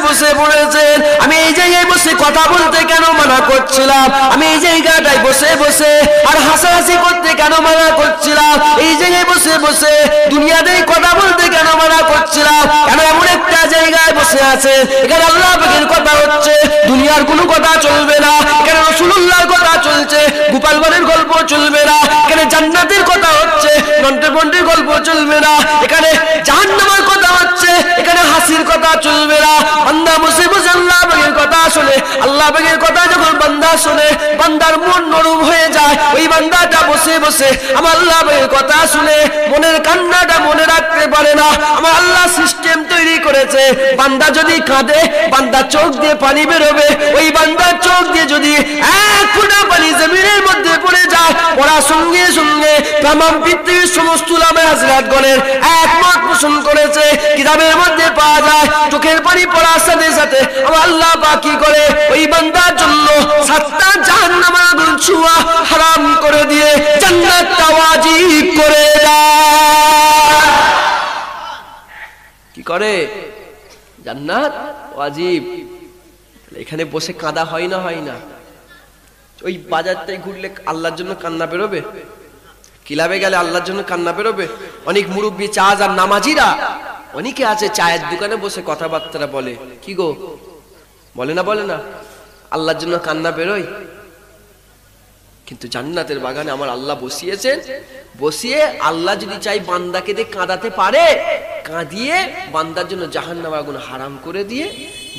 বসে পড়েছেন, আমি এই জায়গায় বসে কথা বলতে কেন মানা করছিলাম, আমি এই জায়গাটায় বসে বসে আর হাসাহাসি করতে কেন মানা করছিলাম, এই জায়গায় বসে বসে দুনিয়াতে কথা বলতে কেন মানা করছিলাম, কেন এমন একটা জায়গায় বসে আছে এখানে আল্লাহ পাকের কথা হচ্ছে, দুনিয়ার কোনো কথা চলবে না, এখানে রাসূলুল্লাহর কথা চলছে, গোপাল ভাঁড়ের গল্প চলবে না, এখানে জান্নাতের কথা হচ্ছে, নন্টে গল্প চলবে না, এখানে জাহান্নামের কথা হচ্ছে, এখানে হাসির কথা চলবে না। বান্দা বসে বসে আল্লাহ পাকের কথা শুনে, আল্লাহ পাকের কথা যখন বান্দা শুনে বান্দার মন নরম হয়ে যায়, ওই বান্দাটা বসে বসে আমার আল্লাহ পাকের কথা শুনে মনের কান্নাটা মনে রাখতে পারে না। আমার আল্লাহ সিস্টেম তৈরি করেছে, বান্দা যদি কাঁদে বান্দা চোখ দিয়ে পানি বেরোবে, ওই বান্দার চোখ দিয়ে যদি এক ফোঁটা পানি জমিনের মধ্যে পড়ে যায়, পড়ার সঙ্গে সঙ্গে তাম পৃথিবীর সমস্ত উলামায়ে হাজরাতগণের একমত পোষণ করেছে, কিতাবের মধ্যে পাওয়া যায় চোখের পানি পড়ার সাথে সাথে আমার আল্লাহ পাক কি করে ওই বান্দার জন্য 7টা জাহান্নামের আগুন ছোঁয়া হারাম করে দিয়ে জান্নাতটা ওয়াজিব করে দেয়। কি করে? জান্নাত ওয়াজিব। এখানে বসে কাঁদা হয় না? হয় না? ওই বাজারটায় ঘুরলে আল্লাহর জন্য কান্না বেরোবে? ক্লাবে গেলে আল্লাহর জন্য কান্না বেরোবে? অনেক মুরব্বী চাজ আর নামাজিরা অনেকে আছে চায়ের দোকানে বসে কথাবার্তা বলে, কি গো বলে না? বলে না? আল্লাহর জন্য কান্না বেরোয়? কিন্তু জান্নাতের বাগানে আমার আল্লাহ বসিয়েছেন, বসিয়ে আল্লাহ যদি চাই বান্দাকে দিয়ে কাঁদাতে পারে, কাঁদিয়ে বান্দার জন্য জাহান্নাম আগুন হারাম করে দিয়ে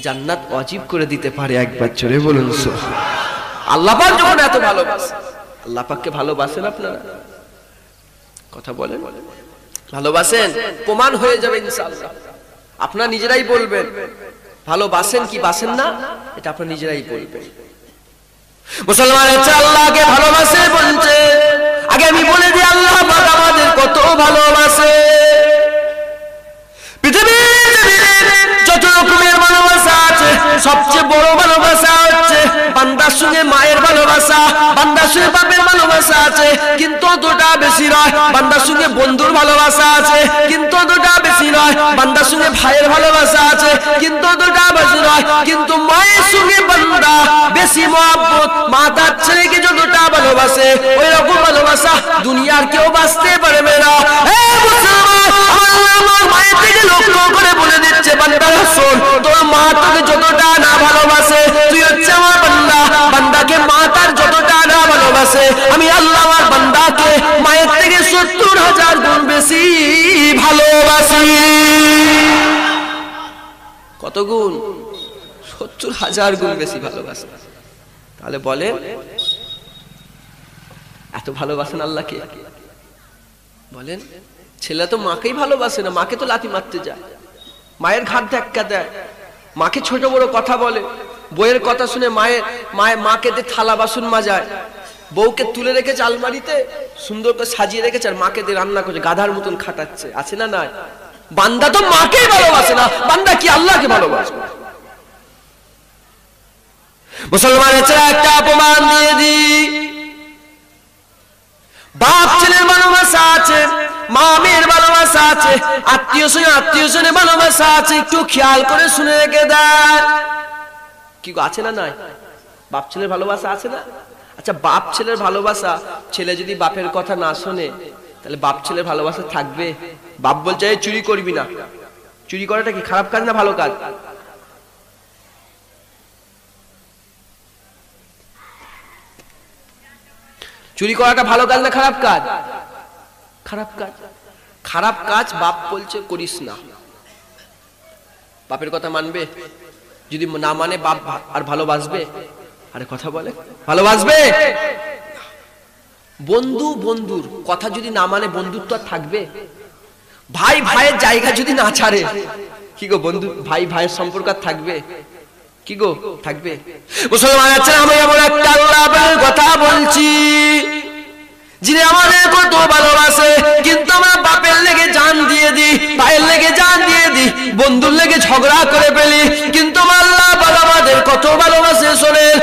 জান্নাত ওয়াজিব করে দিতে পারে। একবার জোরে বলুন সুবহানাল্লাহ। আল্লাহ পাক যখন এত ভালোবাসে, আল্লাহ পাককে ভালোবাসেন আপনারা? কথা বলেন, ভালোবাসেন? প্রমাণ হয়ে যাবে ইনশাআল্লাহ, আপনারা নিজেরাই বলবেন ভালোবাসেন কি বাসেন না, এটা আপনারা নিজেরাই বলবেন। মুসলমান হচ্ছে আল্লাহকে ভালোবাসে বলছে, আগে আমি বলে দিই আল্লাহ পাক আমাদের কত ভালোবাসে। পৃথিবীর যত রকমের ভালোবাসা আছে, সবচেয়ে বড় ভালোবাসা হচ্ছে বান্দার সঙ্গে মায়ের ভালোবাসা, বান্দার সঙ্গে বাপের ভালোবাসা আছে কিন্তু অতটা বেশি নয়। বান্দার সঙ্গে বন্ধুর ভালোবাসা আছে কিন্তু অতটা বেশি নয়। বান্দার সঙ্গে ভাইয়ের ভালোবাসা আছে কিন্তু অতটা বেশি নয়। কিন্তু মায়ের সঙ্গে বান্দা বেশি মহব্বত, মা তার ছেলেকে যতটা ভালোবাসে ওই রকম ভালোবাসা দুনিয়ার কেউ বাঁচতে পারবে না। আমার মায়ের থেকে লক্ষ্য করে বলে দিচ্ছে, বান্দা শোন, তোর মা তোকে যতটা না ভালোবাসে তুই হচ্ছে আমার বান্দা, বান্দাকে মা তার যতটা না ভালোবাসে আমি আল্লাহ আমার বান্দাকে মায়ের থেকে 70,000 গুণ বেশি ভালোবাসি। কত গুণ? 70,000 গুণ বেশি ভালোবাসে। তাহলে বলেন এত ভালোবাসেন আল্লাহকে? বলেন, ছেলে তো মাকেই ভালোবাসে না, মাকে তো লাথি মারতে যায়, মায়ের ঘাট ধাক্কা দেয়, মাকে ছোট বড় কথা বলে, বইয়ের কথা শুনে মাকে দিয়ে থালা বাসন মাজায়, বউকে তুলে রেখেছে আলমারিতে সুন্দর করে সাজিয়ে রেখেছে আর মাকে দিয়ে রান্না করছে, গাধার মতন খাটাচ্ছে। আছে না নাই? বান্দা তো মাকেই ভালোবাসে না, বান্দা কি আল্লাহকে ভালোবাসবে? মুসলমানের ছেলে একটা অপমান দিয়ে দি, বাপ ছেলের ভালোবাসা আছে, মা মেয়ের ভালোবাসা আছে, আত্মীয় স্বজনের ভালোবাসা আছে, একটু খেয়াল করে শুনে রেখে দেয়। কি আছে না নাই? বাপ ছেলের ভালোবাসা আছে না? আচ্ছা, বাপ ছেলের ভালোবাসা, ছেলে যদি বাপের কথা না শোনে তাহলে বাপ ছেলের ভালোবাসা থাকবে? বাপ বলছে চুরি করবি না, চুরি করাটা কি খারাপ কাজ না ভালো কাজ? চুরি করাটা ভালো কাজ না খারাপ কাজ? খারাপ কাজ। খারাপ কাজ বাপ বলছে করিস না, বাপের কথা মানবে? যদি না মানে বাপ আর ভালোবাসবে? আরে কথা বলে, ভালোবাসবে? বন্ধুর কথা যদি না মানে বন্ধুত্ব আর থাকবে? ভাই ভাইয়ের জায়গা যদি না ছাড়ে, কি গো বন্ধু ভাই ভাইয়ের সম্পর্ক থাকবে? কি গো থাকবে? মুসলমান আছে, আমি এমন একটা আল্লাহর কথা বলছি যিনি আমাদের কত ভালোবাসে, কিন্তু আমরা বাপের লেগে জান দিয়ে দিই, ভাইয়ের লেগে জান দিয়ে দিই, বন্ধুর লেগে ঝগড়া করে ফেলি, কিন্তু আল্লাহ আমাদের কত ভালোবাসে। শোনেন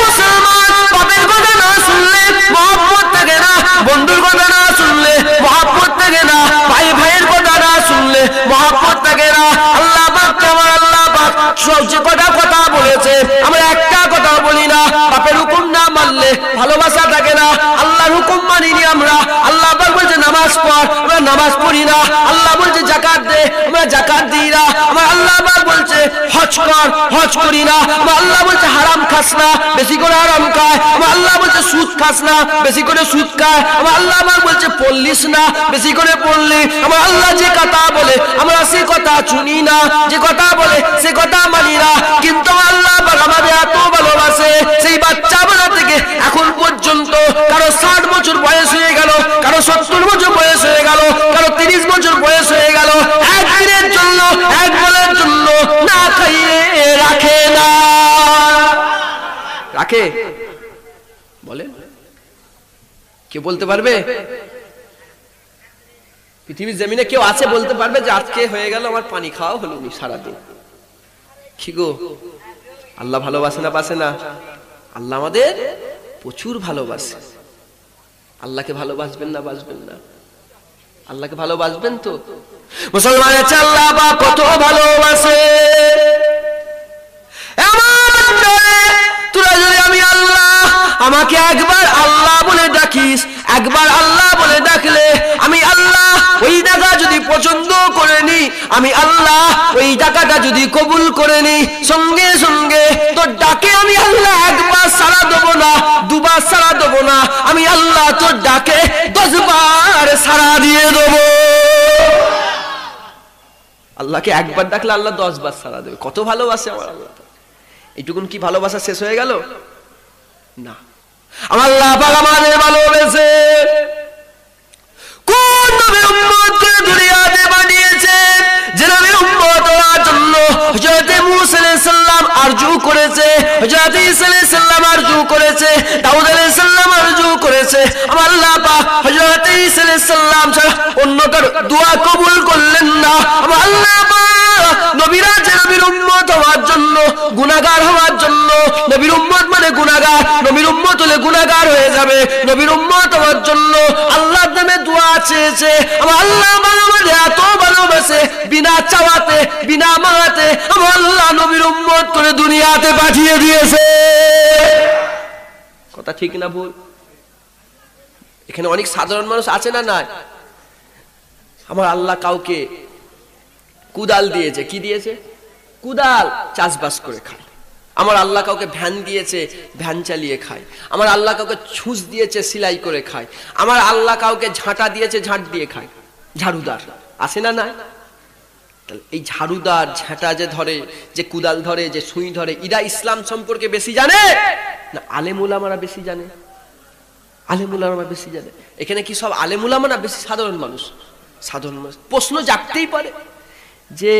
মুসলমান, বাপের কথা না শুনলে মহব্বত থাকে না, বন্ধুর কথা না শুনলে মহব্বত থাকে না, ভাই ভাইয়ের কথা না শুনলে মহব্বত থাকে না। আল্লাহ পাক, আমার আল্লাহ পাক সব যে কটা কথা বলেছে আমরা একটা কথা বলি না। বাপের হুকুম না মানলে ভালোবাসা থাকে না। আল্লাহর হুকুম মানিনি আমরা। আল্লাহ বলছে নামাজ পড়, আমরা নামাজ পড়ি না। আল্লাহ বলছে যাকাত দে, আমরা যাকাত দিই না। আমার আল্লাহ বলছে হজ কর, হজ করি না। আমার আল্লাহ বলছে হারাম খাস না, বেশি করে হারাম খায়। আমার আল্লাহ বলছে সুদ খাস না, বেশি করে সুদ খায়। আমার আল্লাহ বলছে পড়লিস না, বেশি করে পড়লি। আমার আল্লাহ যে কথা বলে আমরা সে কথা শুনি না, যে কথা বলে সে কথা মানি না। কিন্তু আল্লাহ আমাদের এত ভালোবাসে, সেই বাচ্চাবেলা থেকে এখন পর্যন্ত কারো 60 বছর বয়স হয়ে গেল, কারো 70 বছর বয়স হয়ে গেল, কারো 30 বছর বয়স হয়ে গেল, একদিনের জন্য এক বলের জন্য না খাইয়ে রাখে না। রাখে? বলে কে বলতে পারবে? পৃথিবীর জমিনে কেউ আছে বলতে পারবে যে আজকে হয়ে গেল আমার পানি খাওয়া হলো নি সারাদিন? কি গো, আল্লাহ ভালোবাসে না বাসে না? আল্লাহ আমাদের প্রচুর ভালোবাসে। আল্লাহকে ভালোবাসবেন না বাসবেন না? আল্লাহকে ভালোবাসবেন তো? মুসলমানের আল্লাহ বা কত ভালোবাসে। তোরা যদি আমি আল্লাহ, আমাকে একবার আল্লাহ বলে ডাকিস, একবার আল্লাহ বলে ডাকলে আমি আল্লাহ ওই ডাকা যদি পছন্দ করে নি, আমি আল্লাহ ওই ডাকাটা যদি কবুল করে নি, সঙ্গে সঙ্গে তোর ডাকে আমি আল্লাহ একবার সাড়া দেবো না, দুবার সাড়া দেবো না, আমি আল্লাহ তোর ডাকে 10 বার সাড়া দিয়ে দেবো। আল্লাহকে একবার ডাকলে আল্লাহ 10 বার সাড়া দেবে। কত ভালোবাসে আমার আল্লাহ। এইটুকুন কি ভালোবাসা শেষ হয়ে গেল? না। আমার আল্লাহ পাক আমাদের ভালোবেসে কোন নবী উম্মতকে দুনিয়াতে বানিয়েছে, যে নবী উম্মত হওয়ার জন্য হযরত মূসা আলাইহিস সালাম আরজু করেছে, হযরত ঈসা আলাইহিস সালাম আরজু করেছে, দাউদ আলাইহিস সালাম আরজু করেছে। আমার আল্লাহ পাক হযরত ঈসা আলাইহিস সালাম ছাড়া অন্য কারো দোয়া কবুল করলেন না। আমার আল্লাহ পাক নবীরা যে নবীর উম্মত হওয়ার জন্য, গুনাহগার হওয়ার জন্য, নবীর উম্মত মানে গুনাহগার, নবীর উম্মত হলে গুনাহগার হয়ে যাবে, নবীর উম্মত হওয়ার জন্য আল্লাহর নামে দোয়া চেয়েছে। আমার আল্লাহ আমাদের এত ভালোবাসে, বিনা চাওয়াতে বিনা মাগাতে আমার আল্লাহ নবীর উম্মত করে দুনিয়াতে পাঠিয়ে দিয়েছে। কথা ঠিক না ভুল? এখানে অনেক সাধারণ মানুষ আছে না? নাই? আমার আল্লাহ কাউকে কুদাল দিয়েছে। কি দিয়েছে? কুদাল, চাষবাস করে খায়। আমার আল্লাহ কাউকে ভ্যান দিয়েছে, ভ্যান চালিয়ে খায়। আমার আল্লাহ কাউকে ছুঁচ দিয়েছে, সেলাই করে খায়। আমার আল্লাহ কাউকে ঝাঁটা দিয়েছে, ঝাঁট দিয়ে খায়। ঝাড়ুদার আছে না? নাই? এই ঝাড়ুদার, ঝাঁটা যে ধরে, যে কুদাল ধরে, যে সুই ধরে, এরা ইসলাম সম্পর্কে বেশি জানে না আলেম উলামারা বেশি জানে? আলেম উলামারা বেশি জানে। এখানে কি সব আলেম উলামা না বেশি সাধারণ মানুষ? সাধারণ মানুষ। প্রশ্ন জাগতেই পারে যে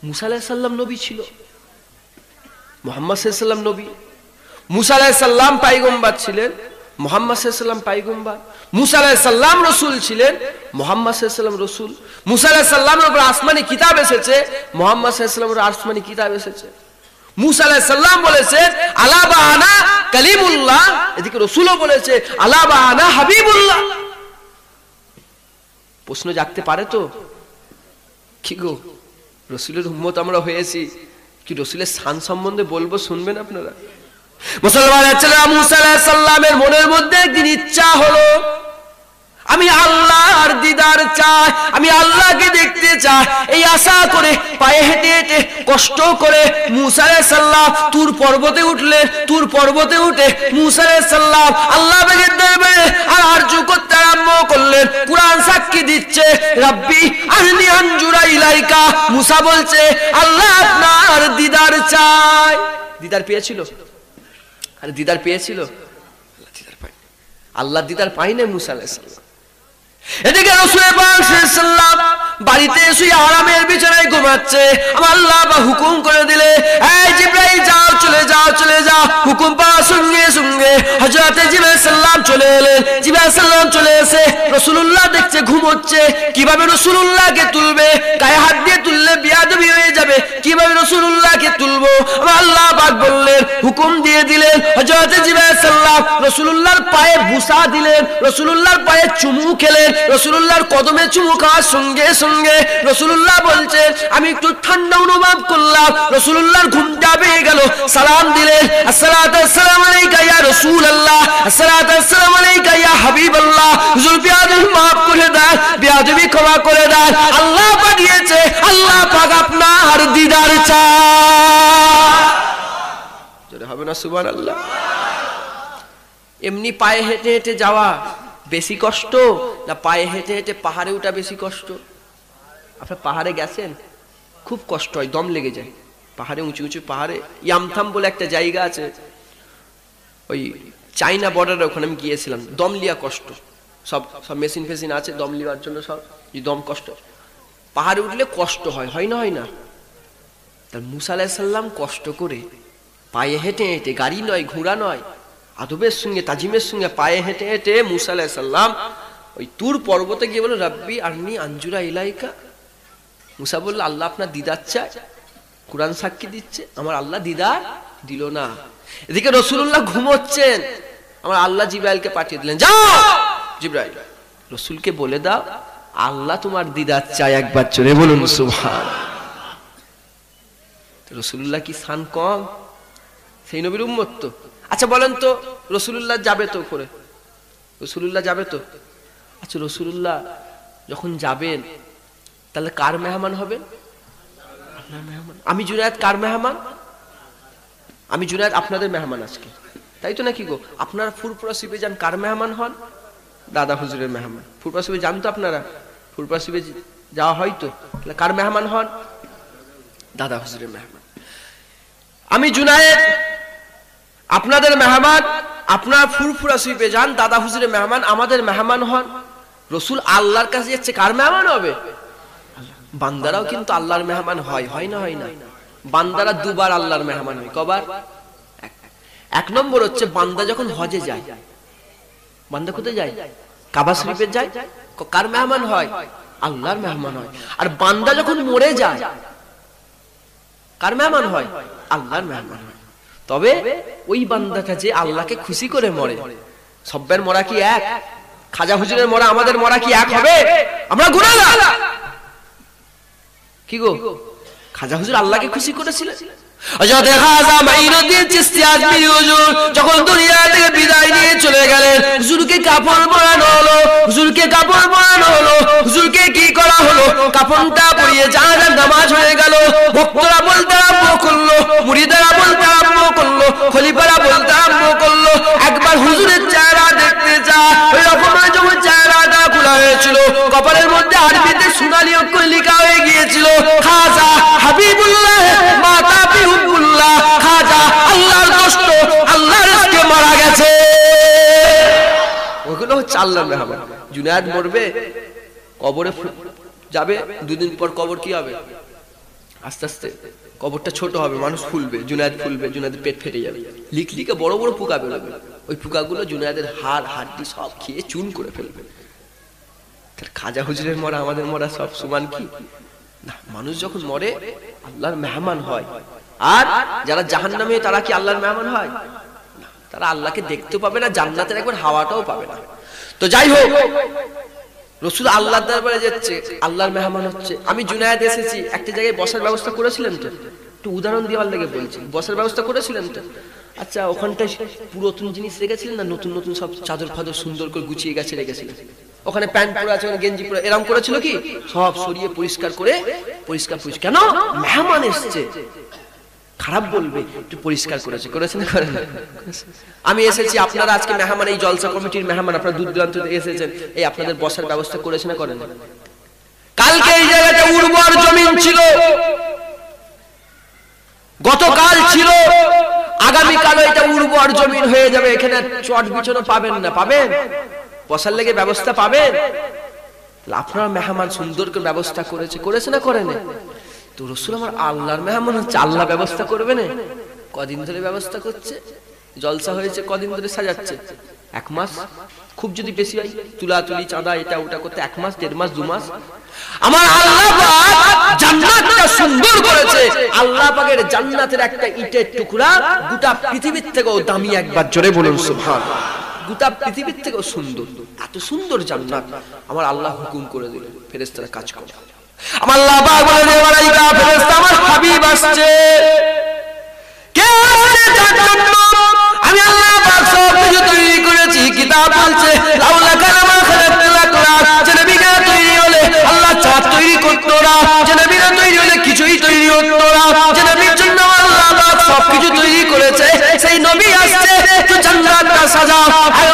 মুসা আলাইহিস সালাম নবী ছিল, মুহাম্মদ সাল্লাল্লাহু আলাইহি ওয়াসাল্লাম নবী, মুসা আলাইহিস সালাম পয়গম্বর ছিলেন, মুহাম্মদ সাল্লাল্লাহু আলাইহি ওয়াসাল্লাম পয়গম্বর, মুসা আলাইহিস সালাম রাসূল ছিলেন, মুহাম্মদ সাল্লাল্লাহু আলাইহি ওয়াসাল্লাম রাসূল, মুসা আলাইহিস সালামের উপর আসমানি কিতাব এসেছে, মুহাম্মদ সাল্লাল্লাহু আলাইহি ওয়াসাল্লামের উপর আসমানি কিতাব এসেছে। মুসা আলাইহিস সালাম বলেছে আলা বানা কালিমুল্লাহ, এদিকে রাসূলও বলেছে আলা বানা হাবিবুল্লাহ। প্রশ্ন জাগতে পারে তো? কি গো, রাসূলের উম্মত আমরা হয়েছি, কি রাসূলের শান সম্বন্ধে বলবো, শুনবেন আপনারা? মুসলমানের ছেলেরা মুসা আলাইহিস সালামের মনের মধ্যে একদিন ইচ্ছা হলো, আমি আল্লাহর দিদার চাই, আমি আল্লাহকে দেখতে চাই। এই আশা করে পায়ে হেঁটে হেঁটে কষ্ট করে মুসা আলাইহিস সালাম তুর পর্বতে উঠলেন। তুর পর্বতে উঠে মুসা আলাইহিস সালাম আল্লাহ পাকের দরবারে আর আরজু করতে আরম্ভ করলেন। কুরআন সাক্ষী দিচ্ছে, রাব্বি আরনি আনজুরা ইলাইকা। মুসা বলছে আল্লাহ আপনার দিদার চাই। দিদার পেয়েছিল? আরে দিদার পেয়েছিল? আল্লাহ দিদার পায়, আল্লাহ দিদার পায় না মুসা আলাইহিস সালাম। এদিকে রাসূল পাক সাল্লাল্লাহু আলাইহি ওয়াসাল্লাম বাড়িতে শুয়ে আরামের বিছানায় ঘুমাচ্ছে। আমার আল্লাহ পাক হুকুম করে দিলে, এই জিবরাইল যাও, চলে যাও, চলে যাও। হুকুম পাওয়ার সঙ্গে সঙ্গে হযরত জিবরাইল সাল্লাম চলে এলেন। জিবরাইল সাল্লাম চলে এসে রাসূলুল্লাহ দেখছে ঘুমোচ্ছে। কিভাবে রাসূলুল্লাহকে তুলবে? গায়ে হাত দিয়ে তুললে বিয়াদবি হয়ে যাবে, কিভাবে রাসূলুল্লাহকে তুলবো? আমার আল্লাহ পাক বললেন, হুকুম দিয়ে দিলেন, হযরত জিবরাইল সাল্লাম রাসূলুল্লাহর পায়ে বুসা দিলেন, রাসূলুল্লাহর পায়ে চুমু খেলেন। রাসূলুল্লাহর কদমে চুমু খাওয়ার সঙ্গে সঙ্গে রাসূলুল্লাহ বলছে আমি একটু ঠান্ডা অনুভব করলাম। রাসূলুল্লাহর ঘুমটা পেয়ে গেল, সালাম দিলেন, আসসালাতু আসসালামু আলাইকা ইয়া রাসূলুল্লাহ, আসসালাতু আসসালামু আলাইকা ইয়া হাবিবাল্লাহ। হুজুর বিয়াদবি মাফ করে দেন, বিয়াদবি ক্ষমা করে দেন। আল্লাহ পাঠিয়েছে, আল্লাহ পাক আপনার দিদার চায়। জোরে হবে না সুবহানাল্লাহ? এমনি পায়ে হেঁটে হেঁটে যাওয়া বেশি কষ্ট না পায়ে হেঁটে হেঁটে পাহাড়ে ওঠা বেশি কষ্ট? আপনার পাহাড়ে গেছেন, খুব কষ্ট হয়, দম লেগে যায় পাহাড়ে, উঁচু উঁচু পাহাড়ে। ইয়ামথাম বলে একটা জায়গা আছে, ওই চাইনা বর্ডারের ওখানে আমি গিয়েছিলাম। দম লিয়া কষ্ট, সব সব মেশিন ফেসিন আছে দম লিওয়ার জন্য, সব দম কষ্ট। পাহাড়ে উঠলে কষ্ট হয়, হয় না? হয় না? তার মুসা আলাইহিস সালাম কষ্ট করে পায়ে হেঁটে হেঁটে, গাড়ি নয়, ঘোড়া নয়, আদবের সঙ্গে তাজিমের সঙ্গে পায়ে হেঁটে হেঁটে মুসা আলাইহিস সালাম ওই তুর পর্বতে গিয়ে বলল রাব্বি আরনি আনজুরা ইলাইকা। মুসা বলল আল্লাহ আপনার দিদার চায়, কুরআন সাক্ষী দিচ্ছে আমার আল্লাহ দিদার দিল না। এদিকে রাসূলুল্লাহ ঘুমোচ্ছেন, আমার আল্লাহ জিবরাইলকে পাঠিয়ে দিলেন, যাও জিবরাইল রাসূলকে বলে দাও আল্লাহ তোমার দিদার চায়, একবার জোরে বলুন সুবহানাল্লাহ। রাসূলুল্লাহ কি শান কম? সেই নবীর উম্মত তো। আচ্ছা বলেন তো রাসূলুল্লাহ যাবে তো করে, রাসূলুল্লাহ যাবে তো। আচ্ছা রাসূলুল্লাহ যখন যাবেন তাহলে কার মেহমান হবেন? আপনার মেহমান। আমি জুনায়েদ কার মেহমান? আমি জুনায়েদ আপনাদের মেহমান আজকে, তাই তো নাকি গো? আপনারা ফুরফুরা শিবে যান, কার মেহমান হন? দাদা হুজুরের মেহমান। ফুরফুরা শিবে যান তো আপনারা? ফুরফুরা শিবে যাওয়া হয় তো, তাহলে কার মেহমান হন? দাদা হুজুরের মেহমান। আমি জুনায়েদ আপনাদের মেহমান, আপনারা ফুরফুরা শিবে যান, দাদা হুজুরের মেহমান, আমাদের মেহমান হন। রাসূল আল্লাহর কাছে যাচ্ছে, কার মেহমান হবে? বান্দারাও কিন্তু আল্লাহর মেহমান হয়, হয় না? হয় না? বান্দারা দুবার আল্লাহর মেহমান হয়। কবার? এক নম্বর হচ্ছে বান্দা যখন হজে যায়, বান্দা কোথায় যায়? কাবা শরীফে যায়, কার মেহমান হয়? আল্লাহর মেহমান হয়। আর বান্দা যখন মরে যায় কার মেহমান হয়? আল্লাহর মেহমান হয়। তবে ওই বান্দাটা যে আল্লাহকে খুশি করে মরে, সব্বের মরা কি এক? খাজা হুজুরের মরা আমাদের মরা কি এক হবে? আমরা গুনাহগার। কি গো, খাজা হুজুর আল্লাহকে খুশি করেছিলেন। হযরত খাজা মাইনুদ্দিন চিশতি আজমিরি হুজুর যখন দুনিয়া থেকে বিদায় নিয়ে চলে গেলেন, হুজুরকে কাফন পরানো হলো, হুজুরকে কাফন পরানো হলো, হুজুরকে কি করা হলো? কাফনটা পরিয়ে জানাজার নামাজ হয়ে গেল। ভক্তরা বলতে আরম্ভ করলো, মুরিদরা বলতে আরম্ভ করলো, খলিফারা বলতে আরম্ভ করলো একবার হুজুরের চেহারা দেখতে চা। ওই রকম যখন চেহারাটা খোলা হয়েছিল, কপালের মধ্যে আরবিতে সোনালী অক্ষরে লেখা হয়ে গিয়েছিল খাজা হাবিবুল্লাহ মাতা বিহুবুল্লাহ, খাজা আল্লাহর দোস্ত, আল্লাহর ইশকে মারা গেছে। ওগুলো হচ্ছে আল্লাহর মেহমান। জুনায়েদ মরবে, কবরে যাবে, দুদিন পর কবর কি হবে? আস্তে আস্তে কবরটা ছোট হবে, মানুষ ফুলবে, জুনায়েদ ফুলবে, জুনায়েদের পেট ফেটে যাবে, লিকলিকে বড় বড় পোকা বেরোবে। ওই পোকাগুলো জুনায়েদের হাড় হাড্ডি সব খেয়ে চুন করে ফেলবে। খাজা হুজুরের মরা আমাদের মরা সব সমান কি না? মানুষ যখন মরে আল্লাহর মেহমান হয়। আর যারা জাহান্নামে তারা কি আল্লাহর মেহমান হয়? তারা আল্লাহকে দেখতেও পাবে না, জান্নাতের একবার হাওয়াটাও পাবে না। তো যাই হোক, রাসূল আল্লাহর দরবারে যাচ্ছে, আল্লাহর মেহমান হচ্ছে। আমি জুনায়েদ এসেছি, একটা জায়গায় বসার ব্যবস্থা করেছিলেন তো? একটু উদাহরণ দেওয়ার লেগে বলছি, বসার ব্যবস্থা করেছিলেন তো? আচ্ছা ওখানটায় পুরাতন জিনিস রেখেছিলেন না নতুন নতুন সব চাদর ফাদর সুন্দর করে গুছিয়ে গেছে রেখেছিলেন? ওখানে প্যান্ট পরে আছে, গেঞ্জি পরে, এরকম করেছিল কি? সব সরিয়ে পরিষ্কার করে পরিষ্কার। কেন? মেহমান এসেছে, খারাপ বলবে, একটু পরিষ্কার করেছে, করেছে না করেন? আমি এসেছি, আপনারা আজকে মেহমান, এই জলসা কমিটির মেহমান, আপনারা দূর দূরান্ত থেকে এসেছেন, এই আপনাদের বসার ব্যবস্থা করেছে না করেন? কালকে এই জায়গাটা উর্বর জমিন ছিল, গতকাল ছিল, আগামীকালও এটা উর্বর জমিন হয়ে যাবে। এখানে চট বিছানো পাবেন না, পাবেন? বসার লেগে ব্যবস্থা পাবেন? আপনারা মেহমান সুন্দর করে ব্যবস্থা করেছে না করেন? তো রাসূল আমার আল্লাহর মেহমান হচ্ছে, আল্লাহ ব্যবস্থা করবে না? কদিন ধরে ব্যবস্থা করছে, জলসা হয়েছে, কদিন ধরে সাজাচ্ছে? 1 মাস, খুব যদি বেশি হয় তুলাতুলি চাঁদা এটা ওটা করতে 1 মাস, 1.5 মাস, 2 মাস। আমার আল্লাহ পাক জান্নাতটা সুন্দর করেছে। আল্লাহ পাকের জান্নাতের একটা ইটের টুকরা গোটা পৃথিবীর থেকেও দামি, একবার জোরে বলুন সুবহানাল্লাহ। গোটা পৃথিবীর থেকেও সুন্দর, এত সুন্দর জান্নাত আমার আল্লাহ হুকুম করে দিলেন ফেরেশতারা কাজ করে। আমার আল্লাহ পাক বলে দে মালাইকা ফেরেশতা আমার হাবিব আসছে, কে আসছে যার জন্য আমি আল্লাহ পাক সব কিছু তৈরি করেছি। কিতাব বলছে লাউলা কালামা খালাকতুল আকরাম, যে নবীরা তৈরি হলে আল্লাহ চাঁদ তৈরি করতো না, যে নবীরা তৈরি হলে কিছুই তৈরি হতো না, যে নবীর জন্য আল্লাহ পাক সব কিছু তৈরি করেছে। সেই নবী আসছে তো জান্নাতটা সাজাও,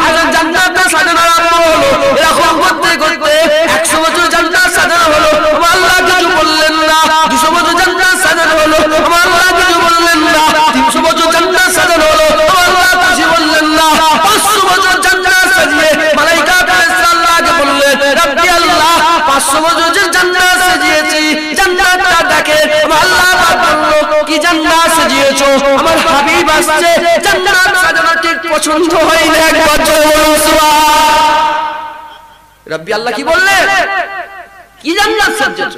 আর জান্নাতটা সাজানো আরম্ভ হলো। এরকম করতে করতে 100 বছর জান্নাত সাজানো হলো, আল্লাহ কিছু বললেন না। 200 বছর জান্নাত সাজানো হলো, আল্লাহ কিছু বললেন না। 300 বছর জান্নাত সাজানো হলো, আল্লাহ কিছু বললেন না। 500 বছর জান্নাত সাজিয়ে মালাইকা ফেরেশতা আল্লাহকে বললেন রব্বি আল্লাহ 500 বছর যে জান্নাত সাজিয়েছি, জান্নাতটা দেখে। আল্লাহ পাক বলল কি জান্নাত সাজিয়েছো? আমার হাবিব আসছে, জান্নাত সাজানো ঠিক পছন্দ হয় না। একবার জোরে বলুন সুবহান। রব্বি আল্লাহ কি বললেন? কি জান্নাত সাজিয়েছো?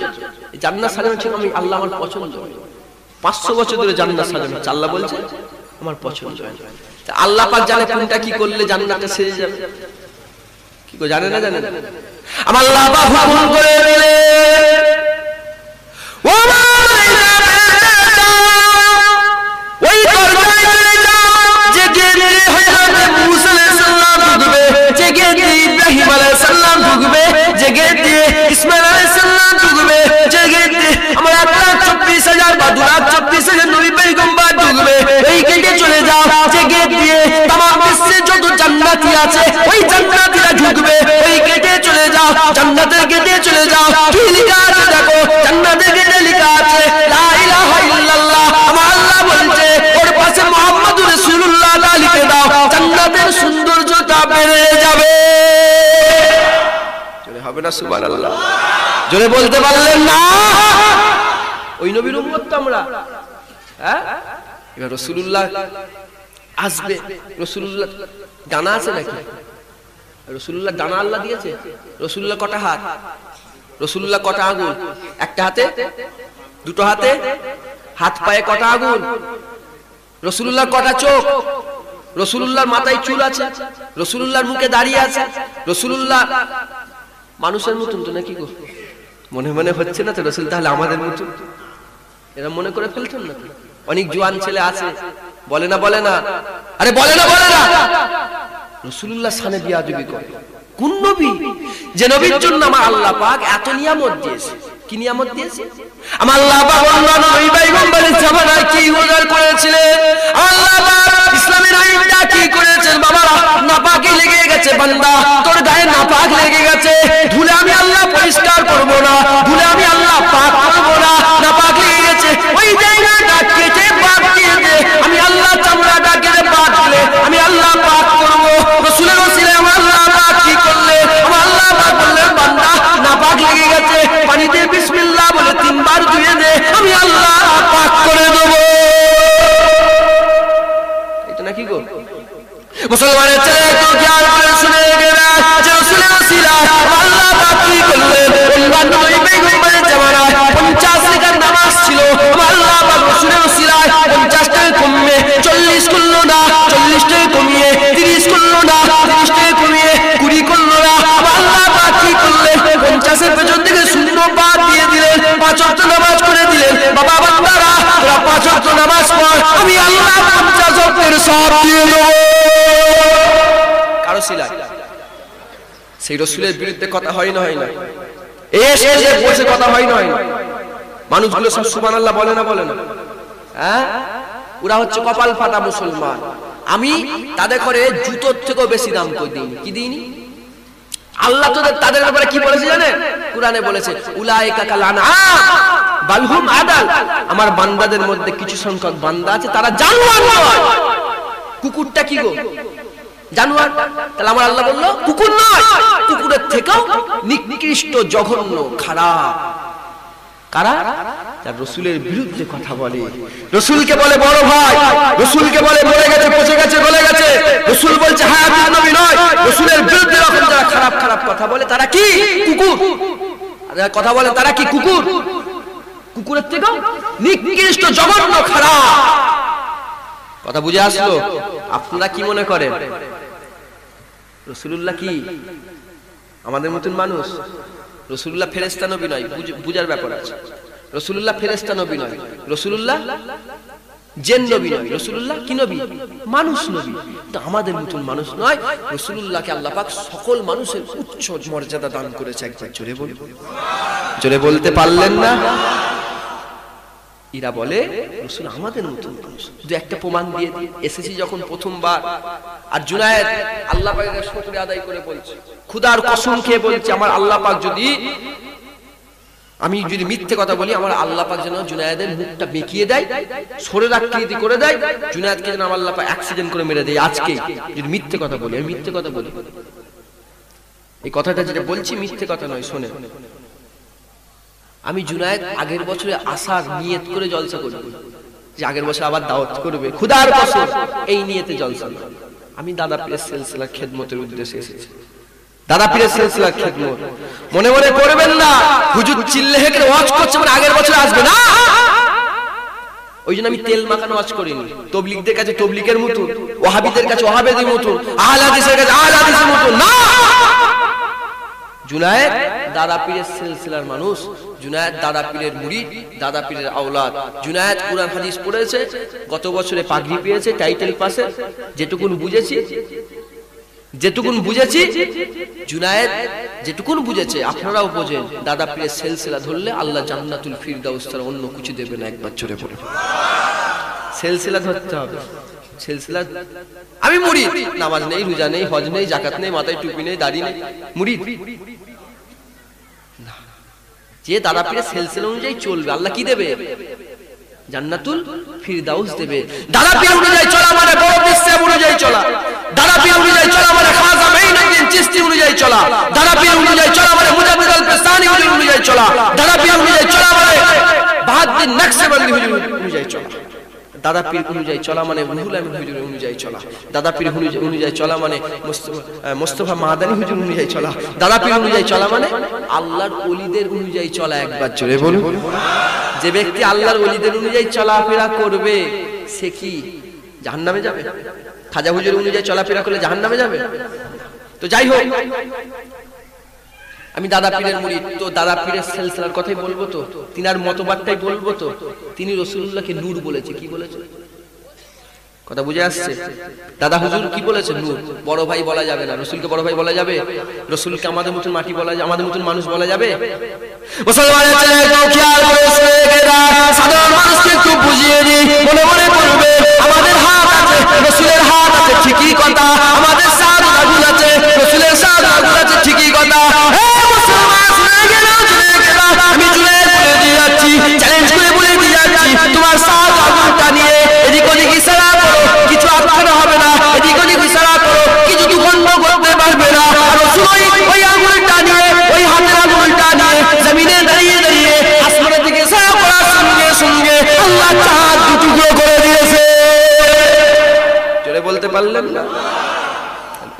এই জান্নাত সাজানো ঠিক আমি আল্লাহ আমার পছন্দ হয়। 500 বছর ধরে জান্নাত সাজানো হচ্ছে, আল্লাহ বলছে আমার পছন্দ হয়। আল্লাহ পাক জানে কোনটা কি করলে জান্নাতটা সেজে যাবে। কি করে জানে না? জানে না। আমার আল্লাহ পাক হুকুম করে দিলেন ও মালাইকা ওই দরজায় চলে যাও, যে গেটে হযরত মুসা আলাইহিস সালাম ঢুকবে, যে গেটে ইব্রাহিম আলাইহিস সালাম ঢুকবে, যে গেটে ইসমাঈল আলাইহিস সালাম ঢুকবে, যে গেটে আমার 1,24,000 বা 2,24,000 নবী পয়গম্বর ঢুকবে, এই গেটে চলে যাও। যে গেট দিয়ে तमाम বিশ্বে যত জান্নাতি আছে ওই জান্নাতীরা ঢুকবে, ওই গেটে চলে যাও। জান্নাতের গেটে চলে যাও। কি লেখা আছে দেখো, জান্নাতের গেটে লেখা আছে লা ইলাহা ইল্লাল্লাহ। আমার আল্লাহ বলছে ওর পাশে মুহাম্মাদুর রাসূলুল্লাহ লিখে দাও, জান্নাতের সৌন্দর্যটা বেড়ে যাবে। জোরে হবে না সুবহানাল্লাহ? জোরে বলতে পারলেন না? ওই নবীর উম্মত তো আমরা। হ্যাঁ, এবার রাসূলুল্লাহ আসবে। রাসূলুল্লাহ ডানা আছে নাকি? রাসূলুল্লাহ ডানা আল্লাহ দিয়েছে? রাসূলুল্লাহ কটা হাত? রাসূলুল্লাহ কটা আঙ্গুল? একটা হাতে, দুটো হাতে, হাত পায়ে কটা আঙ্গুল? রাসূলুল্লাহ কটা চোখ? রাসূলুল্লাহর মাথায় চুল আছে, রাসূলুল্লাহর মুখে দাড়ি আছে। রাসূলুল্লাহ মানুষের মতন তো নাকি গো? মনে মনে হচ্ছে না তো রাসূল তাহলে আমাদের মতন? এরা মনে করে ফেলছেন না? অনেক জওয়ান ছেলে আছে বলে না, বলে না, আরে বলে না, বলে না। রাসূলুল্লাহ সানে বিয়াদবি করে। কোন নবী? যে নবীর জন্য আমার আল্লাহ পাক এত নিয়ামত দিয়েছে। কি নিয়ামত দিয়েছে? আমার আল্লাহ পাক অন্যান্য নবী পয়গম্বরের জামানায় কি উজাড় করেছিলেন? আল্লাহ পাক ইসলামের আইনটা কি করেছেন? বাবারা, নাপাকি লেগে গেছে বান্দা, তোর গায়ে নাপাক লেগে গেছে, ধুলে আমি আল্লাহ পরিষ্কার করব না, ধুলে আমি আল্লাহ পাক করব না। নাপাক লেগে গেছে, ওই জায়গাটা কেটে বাদ দিয়ে দে, আমি আল্লাহ চামড়াটা কেটে বাদ দিলে আমি আল্লাহ পাক করব। রাসূলের ওসিলে আমার আল্লাহ পাক কি করলেন? আমার আল্লাহ পাক বললেন বান্দা নাপাক লেগে গেছে, পানিতে বিসমিল্লাহ বলে 3 বার ধুয়ে দে, আমি আল্লাহ পাক করে দেব। এটা নাকি গো মুসলমানের ছেলে? একটু খেয়াল করে শুনে গেলা যে রাসূলের ওসিলা আল্লাহ পাক কি করলেন? অন্যান্য নবী পয়গম্বরের জামানায় 50 টাকার নামাজ ছিল, আল্লাহ পাক রাসূলের ওসিলায় 50 টাকা কমিয়ে 40 করলো না, 40 টাকা কমিয়ে 30 করলো না, 30 টাকা কমিয়ে 20 করলো না। আল্লাহ পাক কি করলেন? 50 এর পেছন থেকে শূন্য বাদ দিয়ে দিলেন, 5 ওয়াক্ত নামাজ করে দিলেন। বাবা বান্দারা তোরা 5 ওয়াক্ত নামাজ পড়, আমি আল্লাহ 50 ওয়াক্তের সওয়াব দিয়ে দেব। কারো সিলাই সেই রাসূলের বিরুদ্ধে কথা হয় না, হয় না? এসে যে বসে কথা হয় না, হয় না? মানুষগুলো সব সুবহানাল্লাহ বলে না, বলে না? হ্যাঁ, ওরা হচ্ছে কপাল ফাটা মুসলমান। আমি তাদের করে জুতোর থেকেও বেশি দাম করে দিই। কি দিইনি? আল্লাহ তো তাদের ব্যাপারে কি বলেছে জানেন? কুরআনে বলেছে উলাইকা কাল আনআম বাল হুম আদাল। আমার বান্দাদের মধ্যে কিছু সংখ্যক বান্দা আছে তারা জানোয়ার নয়। কুকুরটা কি গো? জানোয়ার। তাহলে আমার আল্লাহ বলল কুকুর নয়, কুকুরের থেকেও নিকৃষ্ট, জঘন্য, খারাপ। কারা? যারা রাসূলের বিরুদ্ধে কথা বলে, রাসূলকে বলে বড় ভাই, রাসূলকে বলে মরে গেছে, পচে গেছে, গলে গেছে। রাসূল বলছে হায়াতুন নবী নয়। রাসূলের বিরুদ্ধে যখন যারা খারাপ খারাপ কথা বলে তারা কি? কুকুর। আর যারা কথা বলে তারা কি? কুকুর। কুকুরের থেকেও নিকৃষ্ট, জঘন্য, খারাপ। কথা বুঝে আসলো? আপনারা কি মনে করেন? রাসূলুল্লাহ কি আমাদের মতন মানুষ? রাসূলুল্লাহ ফেরেশতা নবী নয়, বুঝার ব্যাপার আছে। রাসূলুল্লাহ ফেরেশতা নবী নয়, রাসূলুল্লাহ জিন নবী নয়, রাসূলুল্লাহ কি নবী? মানুষ নবী। তো আমাদের মতন মানুষ নয়। রাসূলুল্লাহকে আল্লাহ পাক সকল মানুষের উচ্চ মর্যাদা দান করেছে। একবার জোরে বলুন, জোরে বলতে পারলেন না? এরা বলে রাসূল আমাদের মতন মানুষ। দু একটা প্রমাণ দিয়ে দিই। এসেছি যখন প্রথমবার, আর জুনায়েদ আল্লাহ পাকের শুকরিয়া আদায় করে বলছে, খোদার কসম খেয়ে বলছে, আমার আল্লাহ পাক আমি যদি মিথ্যে কথা বলি, আমার আল্লাহ পাক যেন জুনায়েদের মুখটা বেঁকিয়ে দেয়, সরের আকৃতি করে দেয়, জুনায়েদকে যেন আমার আল্লাহ পাক অ্যাক্সিডেন্ট করে মেরে দেয় আজকে, যদি মিথ্যে কথা বলি। আমি মিথ্যে কথা বলি, এই কথাটা যেটা বলছি মিথ্যে কথা নয়। শোনেন, আমি জুনায়েদ আগের বছরে আসার নিয়ত করে জলসা করব, যে আগের বছর আবার দাওয়াত করবে, খোদার কসম এই নিয়তে জলসা। আমি দাদা পীরের সিলসিলার খেদমতের উদ্দেশ্যে এসেছি। দাদা পীরের সিলসিলার খেদমত মনে মনে করবেন না হুজুর চিল্লে হেঁকে ওয়াজ করছে মানে আগের বছর আসবে না। ওই জন্য আমি তেল মাখানো ওয়াজ করিনি। তবলিগদের কাছে তবলিগের মতো, ওয়াহাবিদের কাছে ওয়াহাবিদের মতো, আহলে হাদিসের কাছে আহলে হাদিসের মতো না। জুনায়েদ দাদা পীরের সিলসিলার মানুষ, জুনায়েদ দাদা পীরের মুরিদ, দাদা পীরের আওলাদ। জুনায়েদ কুরআন হাদিস পড়েছে, গত বছরে পাগড়ি পেয়েছে, টাইটেল পাশে। যেটুকুন বুঝেছি জুনায়েদ যেটুকুন বুঝেছে আপনারাও বোঝেন। দাদা পীরের সিলসিলা ধরলে আল্লাহ জান্নাতুল ফিরদাউস ছাড়া অন্য কিছু দেবে না। একবার জোরে বলে সিলসিলা ধরতে হবে। সিলসিলা আমি মুরিদ, নামাজ নেই, রোজা নেই, হজ নেই, যাকাত নেই, মাথায় টুপি নেই, দাড়ি নেই, মুরিদ। যে দাদা পীরের সিলসিলা অনুযায়ী চলবে আল্লাহ কি দেবে? জান্নাতুল ফিরদাউস দেবে। দাদা পীর অনুযায়ী চলা মানে বড় বিশ্ব অনুযায়ী চলা। দাদা পীর অনুযায়ী চলা মানে খাজা মাইনুদ্দিন চিশতি অনুযায়ী চলা। দাদা পীর অনুযায়ী চলা মানে মুজাদ্দিদ আল ফিসানি অনুযায়ী চলা। দাদা পীর অনুযায়ী চলা মানে বাহাউদ্দিন নকশবন্দি হুজুর অনুযায়ী চলা। দাদা পীর অনুযায়ী চলা মানে রুহুল আমিন হুজুর অনুযায়ী চলা। দাদা পীর অনুযায়ী চলা মানে মুস্তাফা মাদানী হুজুর অনুযায়ী চলা। দাদা পীর অনুযায়ী চলা মানে আল্লাহর ওলিদের অনুযায়ী চলা। একবার জোরে বলুন। যে ব্যক্তি আল্লাহর ওলিদের অনুযায়ী চলাফেরা করবে সে কি জাহান্নামে যাবে? খাজা হুজুর অনুযায়ী চলাফেরা করলে জাহান্নামে যাবে? তো যাই হোক, আমি দাদা পীরের মুরিদ, তো দাদা পীরের সিলসিলার কথাই বলবো, তো তিনার মতবাদটাই বলবো। তো তিনি রাসূলুল্লাহকে নূর বলেছে। কি বলেছে? কথা বুঝে আসছে? দাদা হুজুর কি বলেছে? নূর। বড় ভাই বলা যাবে না। রাসূলকে বড় ভাই বলা যাবে? রাসূলকে আমাদের মতন মাটি বলা যাবে? আমাদের মতন মানুষ বলা যাবে? মুসলমানের ছেলে একটু খেয়াল করে শুনে গেরা, সাধারণ মানুষকে একটু বুঝিয়ে দিই। মনে মনে বলবে আমাদের হাত আছে, রাসূলের হাত আছে, ঠিকই কথা। আমাদের সাদ আগুন আছে, রাসূলের সাদ আগুন আছে, ঠিকই কথা। মুসলমান শুনে গেরা, আমি জুনায়েদ বলে দিয়ে যাচ্ছি, চ্যালেঞ্জ করে বলে দিয়ে যাচ্ছি, তোমার সাদ আগুনটা নিয়ে এদিক ওদিক ইশারা করো, কিছু আটকানো হবে না। এদিক ওদিক ইশারা করো, কিছু দুখণ্ড করতে পারবে না। আর রাসূল ওই আগুনটা নিয়ে, ওই হাতের আগুনটা নিয়ে জমিনে দাঁড়িয়ে দাঁড়িয়ে আসমানের দিকে ইশারা করার সঙ্গে সঙ্গে আল্লাহ চাঁদ দুটুকরো করে দিয়েছে। জোরে বলতে পারলেন না?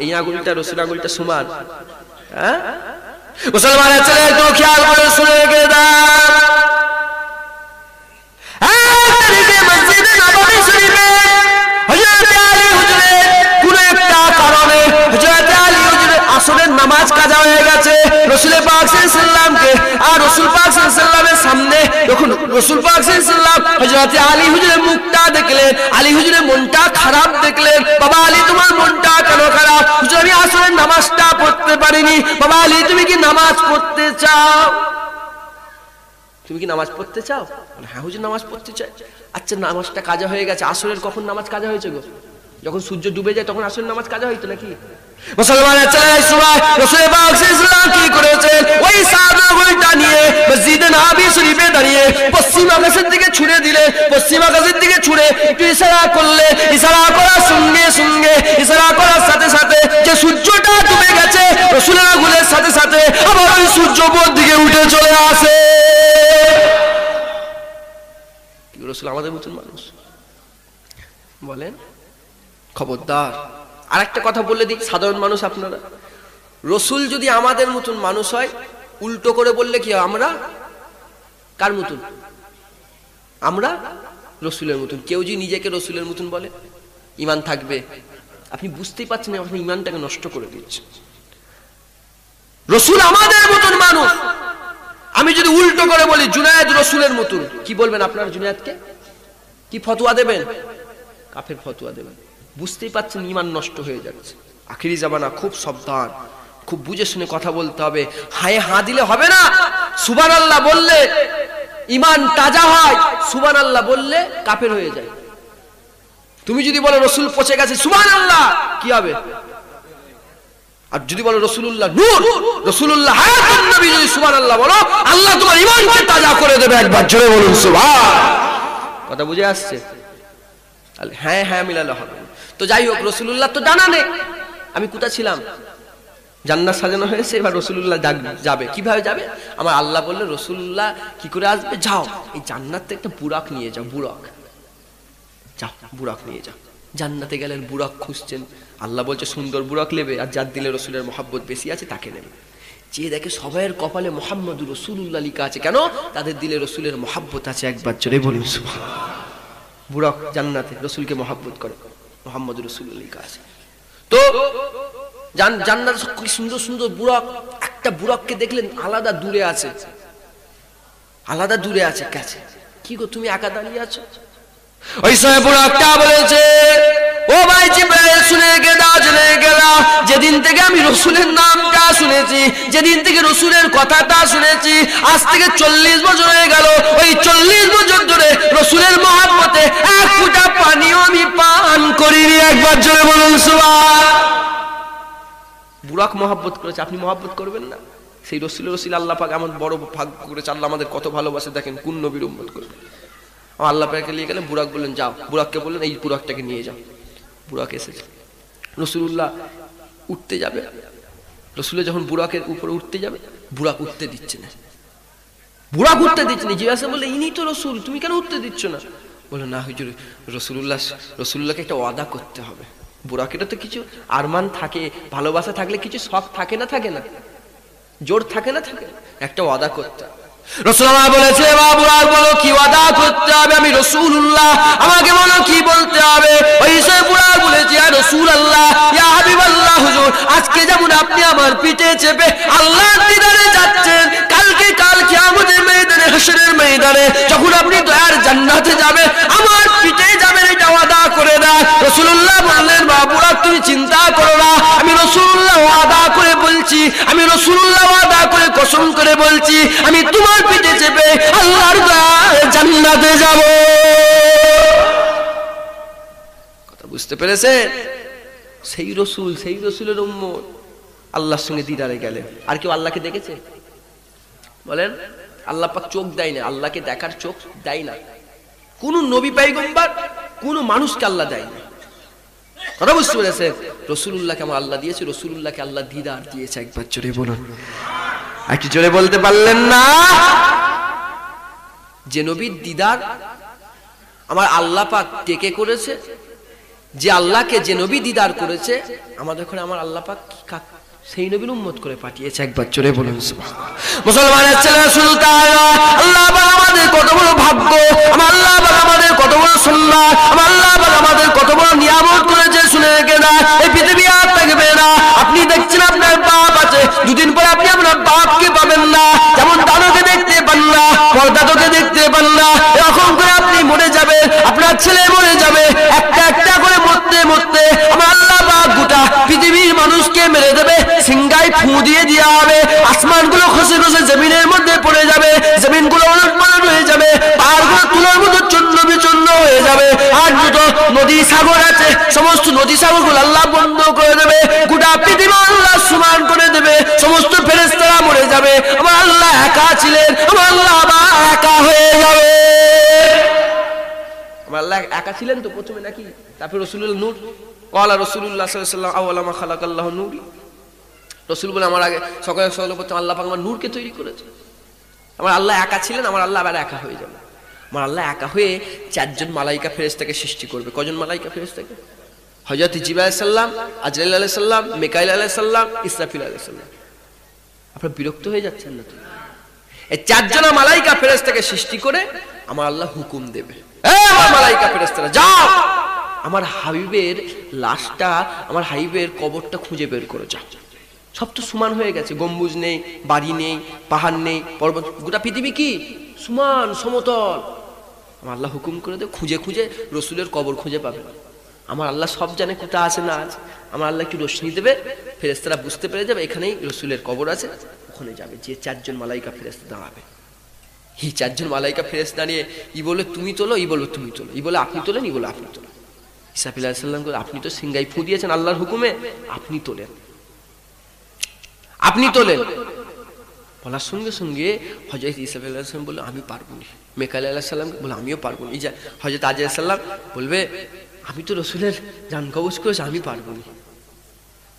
এই আগুনটা রাসূল আগুনটা সমান। হ্যাঁ, মুসলমানের ছেলে একটু খেয়াল করে শুনে গেদা, আসরের নামাজ কাজা হয়ে গেছে। রাসূল পাক সাল্লাল্লাহু আলাইহি ওয়াসাল্লামকে আর রাসূল পাক সাল্লাল্লাহু আলাইহি ওয়াসাল্লামের সামনে যখন রাসূল পাক সাল্লাল্লাহু আলাইহি ওয়াসাল্লাম হযরত আলী হুজুরের মুখটা দেখলেন, আলী হুজুরের মনটা খারাপ দেখলেন। বাবা আলী, তোমার মনটা কেন খারাপ? হুজুর, আমি আসরের নামাজটা পড়তে পারিনি। বাবা আলী, তুমি কি নামাজ পড়তে চাও? তুমি কি নামাজ পড়তে চাও? হ্যাঁ হুজুর, নামাজ পড়তে চাই। আচ্ছা, নামাজটা কাজা হয়ে গেছে। আসরের কখন নামাজ কাজা হয়েছে গো? যখন সূর্য ডুবে যায় তখন আসরের নামাজ কাজা হইতো নাকি? মুসলমানের ছেলেরা সময় রাসূল পাক সাল্লাল্লাহু আলাইহি ওয়াসাল্লাম কি করেছেন? ওই সাহাবাগণটা নিয়ে মসজিদে নববী শরীফে দাঁড়িয়ে পশ্চিম আকাশের দিকে ছুড়ে দিলে, পশ্চিম আকাশের দিকে ছুড়ে একটু ইশারা করলে, ইশারা করার সঙ্গে সঙ্গে, ইশারা করার সাথে সাথে যে সূর্যটা ডুবে গেছে, রাসূলের আগুনের সাথে সাথে আবার ওই সূর্য উপর দিকে উঠে চলে আসে। রাসূল আমাদের মতন মানুষ বলেন? খবরদার। আর একটা কথা বলে দিই, সাধারণ মানুষ আপনারা, রাসূল যদি আমাদের মতন মানুষ হয়, উল্টো করে বললে কি হয়? আমরা কার মতন? আমরা রাসূলের মতন। কেউ যদি নিজেকে রাসূলের মতন বলে, ঈমান থাকবে? আপনি বুঝতেই পারছেন না, আপনার ঈমানটাকে নষ্ট করে দিচ্ছে। রসুল আমাদের মতন মানুষ। আমি যদি উল্টো করে বলি জুনায়েদ রসুলের মতন, কি বলবেন আপনারা জুনায়েদকে? কি ফতোয়া দেবেন? কাফের ফতোয়া দেবেন। বুঝতেই পারছেন ঈমান নষ্ট হয়ে যাচ্ছে। আখিরি জামানা, খুব সাবধান, খুব বুঝে শুনে কথা বলতে হবে। হায়ে হাঁ দিলে হবে না। সুবহানাল্লাহ বললে ঈমান তাজা হয়, সুবহানাল্লাহ বললে কাফের হয়ে যায়। তুমি যদি বলো রসুল পচে গেছে, সুবহানাল্লাহ, কি হবে? আর যদি বলো রসুলুল্লাহ নূর, রসুলুল্লাহ হায়াতুন নবী, যদি সুবহানাল্লাহ বলো, আল্লাহ তোমার ঈমানকে তাজা করে দেবে। একবার জোরে বলুন সুবহান। কথা বুঝে আসছে? হ্যাঁ হ্যাঁ মিলালে হবে। তো যাই হোক, রসুলুল্লাহ তো জানা নেই আমি কোথা ছিলাম। জান্নাত সাজানো হয়েছে, এবার রসুলুল্লাহ যাবে। কিভাবে যাবে? আমার আল্লাহ বললে রসুলুল্লাহ কি করে আসবে? যাও এই জান্নাত থেকে একটা বুরাক নিয়ে যাও। বুরাক, যাও বুরাক নিয়ে যাও। জান্নাতে গেলেন, বুরাক খুঁজছেন। আল্লাহ বলছে সুন্দর বুরাক নেবে, আর যার দিলে রসুলের মহাব্বত বেশি আছে তাকে নেবে। যে দেখে সবাইয়ের কপালে মুহাম্মদুর রাসূলুল্লাহ লেখা আছে। কেন? তাদের দিলে রসুলের মহাব্বত আছে। একবার জোরে বলুন সুবহানাল্লাহ। বুরাক জান্নাতে রসুলকে মহাব্বত করে, মুহাম্মদুর রাসূলুল্লাহ লেখা আছে। তো জান্নাতে কি সুন্দর সুন্দর বুরাক। একটা বুরাককে দেখলেন আলাদা দূরে আছে, আলাদা দূরে আছে। কাছে কি গো, তুমি একা দাঁড়িয়ে আছো? ওই সময় বুরাকটা বলেছে, ও ভাই জিবরাইল, শুনে গেলা, শুনে গেলা। যেদিন থেকে আমি রসুলের নামটা শুনেছি, যেদিন থেকে রসুলের কথাটা শুনেছি, আজ থেকে 40 বছর হয়ে গেল। ওই 40 বছর ধরে রসুলের মহব্বতে এক ফোঁটা পানিও আমি পান করিনি। একবার জোরে বলুন সুবহান। বুরাক মহব্বত করেছে, আপনি মহব্বত করবেন না? সেই রসুল আল্লাহ পাক এমন বড় ভাগ্য করেছে। আল্লাহ আমাদের কত ভালোবাসে দেখেন, কোন নবীর উম্মত করবে। আল্লাহ পাকে নিয়ে গেলেন, বুরাক বললেন যাও। বুরাককে বললেন এই বুরাকটাকে নিয়ে যাও। বুরাক এসেছে, রসুলুল্লাহ উঠতে যাবে। রসুল যখন বুরাকের উপরে উঠতে যাবে, বুরাক উঠতে দিচ্ছে না। বুরাক উঠতে দিচ্ছে না। জিজ্ঞাসা বললে ইনি তো রসুল, তুমি কেন উঠতে দিচ্ছ না? বলে না হুজুর, রসুলুল্লাহকে একটা ওয়াদা করতে হবে। বুরাকের তো কিছু আরমান থাকে, ভালোবাসা থাকলে কিছু শখ থাকে না, থাকে না, জোর থাকে না, থাকে একটা ওয়াদা করতে হবে। রাসূলুল্লাহ বলেছে, বুরাক বলো কি ওয়াদা করতে হবে? আমি রাসূলুল্লাহ, আমাকে বলো কি বলতে হবে? ওই সে বুরাক বলেছে, ইয়া রাসূলুল্লাহ, ইয়া হাবিবাল্লাহ, হুজুর আজকে যেমন আপনি আমার পিঠে চেপে আল্লাহর দিদারে যাচ্ছেন, কালকে কিয়ামতের ময়দানে, হাশরের ময়দানে যখন আপনি দয়ার জান্নাতে যাবে, আমার পিঠে যাবেন, এটা ওয়াদা করে দাও। রাসূলুল্লাহ বললেন, বুরাক তুমি চিন্তা করো না, আমি রাসূলুল্লাহ ওয়াদা করে বলছি, আমি রাসূলুল্লাহ ওয়াদা করে কসম করে বলছি, আমি তোমার পিঠে চেপে আল্লাহর জান্নাতে যাব। কথা বুঝতে পেরেছেন? সেই রসুল, সেই রসুলের উম্মত আল্লাহর সঙ্গে দিদারে গেলেন। আর কেউ আল্লাহকে দেখেছে? বলেন, আল্লাহ পাক চোখ দেয় না, আল্লাহকে দেখার চোখ দেয় না। কোন নবী পয়গম্বর, কোন মানুষকে আল্লাহ দেয় না। কথা বুঝতে পেরেছেন? রসুলুল্লাহকে আমার আল্লাহ দিয়েছে, রসুলুল্লাহকে আল্লাহ দিদার দিয়েছে। একবার জোরে বলুন। একটু জোরে বলতে পারলেন না? যে নবীর দিদার আমার আল্লাহ পাক টেকে করেছে, যে আল্লাহকে যে নবী দিদার করেছে, আমাদের ঘরে আমার আল্লাহ পাক সেই নবীর উম্মত করে পাঠিয়েছে। একবার জোরে বলুন সুবহানাল্লাহ। মুসলমানের ছেলে সুলতান, আল্লাহ পাক আমাদের কত বড় ভাগ্য, আমার আল্লাহ পাক আমাদের কত বড় সুন্নাত, আমার আল্লাহ পাক আমাদের কত বড় নিয়ামত করেছে। শুনে গেনা, এই পৃথিবী আর থাকবে না। আপনি দেখছেন আপনার বাপ আছে, দুদিন পরে আপনি আপনার বাপকে পাবেন না। যেমন দাদুকে দেখতে পান না, পরদাদুকে দেখতে পান না, এরকম করে আপনি মরে যাবে, আপনার ছেলে মরে যাবে। একটা একটা করে মরতে মরতে আমার আল্লাহ পাক গোটা পৃথিবীর মানুষকে মেরে দেবে। সিংগায় ফু দিয়ে দেওয়া হবে, আসমানগুলো খসে খসে জমিনের মধ্যে পড়ে যাবে, জমিনগুলো উলটপালট হয়ে যাবে, পাহাড়গুলো তুলোর মতো চূর্ণ বিচূর্ণ হয়ে যাবে। আর যত নদী সাগর আছে, সমস্ত নদী সাগরগুলো আল্লাহ বন্ধ করে দেবে, গোটা পৃথিবী আল্লাহ সমান করে দেবে, সমস্ত ফেরেশতারা মরে যাবে। আমার আল্লাহ একা ছিলেন, আমার আল্লাহ আবার একা হয়ে যাবে। আমার আল্লাহ একা ছিলেন তো প্রথমে নাকি? তারপর রাসূলুল্লাহ নূর, ক্বালা রাসূলুল্লাহ সাল্লাল্লাহু আলাইহি ওয়াসাল্লাম আওয়ালা মা খালাকাল্লাহু নূরি। রসুল বলে আমার আগে সকালে সকালে প্রথম আল্লাহ পাক আমার নূরকে তৈরি করেছে। আমার আল্লাহ একা ছিলেন, আমার আল্লাহ আবার একা হয়ে যাবে। আমার আল্লাহ একা হয়ে 4 জন মালাইকা ফেরেশতাকে সৃষ্টি করবে। কজন মালাইকা ফেরেশতাকে? হযরত জিবরাইল আলাইহিস সালাম, আজরাইল আলাইহিস সালাম, মিকাইল আলাইহিস সালাম, ইসরাফিল আলাইহিস সালাম। আপনারা বিরক্ত হয়ে যাচ্ছেন না তো? এই 4 জন মালাইকা ফেরেশতাকে সৃষ্টি করে আমার আল্লাহ হুকুম দেবে, এই আমার মালাইকা ফেরেশতারা যাও, আমার হাবিবের লাশটা, আমার হাবিবের কবরটা খুঁজে বের করে যাও। সব তো সমান হয়ে গেছে, গম্বুজ নেই, বাড়ি নেই, পাহাড় নেই, পর্বত, গোটা পৃথিবী কি সমান সমতল। আমার আল্লাহ হুকুম করে দেয়, খুঁজে খুঁজে রসুলের কবর খুঁজে পাবে। আমার আল্লাহ সব জানে কোথা আছে না আছে। আমার আল্লাহ একটু রোশনি দেবে, ফেরেশতারা বুঝতে পেরে যাবে এখানেই রসুলের কবর আছে, ওখানে যাবে। যে 4 জন মালাইকা ফেরেশতা দাঁড়াবে, এই 4 জন মালাইকা ফেরেশতা দাঁড়িয়ে ই বলে তুমি তোলো, ই বলবে তুমি তোলো, ই বলে আপনি তোলেন, ই বলে আপনি তোলেন। ইসরাফিল আলাইহিস সালাম বলে আপনি তো সিংগাই ফু দিয়েছেন আল্লাহর হুকুমে, আপনি তোলেন, আপনি তোলেন। বলার সঙ্গে সঙ্গে হযরত ইসরাফিল আলাইহিস সালাম বলল আমি পারবো না। মিকাইল আলাইহিস সালাম বলে আমিও পারবো না। এই যে হযরত আজরাইল আলাইহিস সালাম বলবে আমি তো রসুলের জান কবজ করেছি, আমি পারবো না।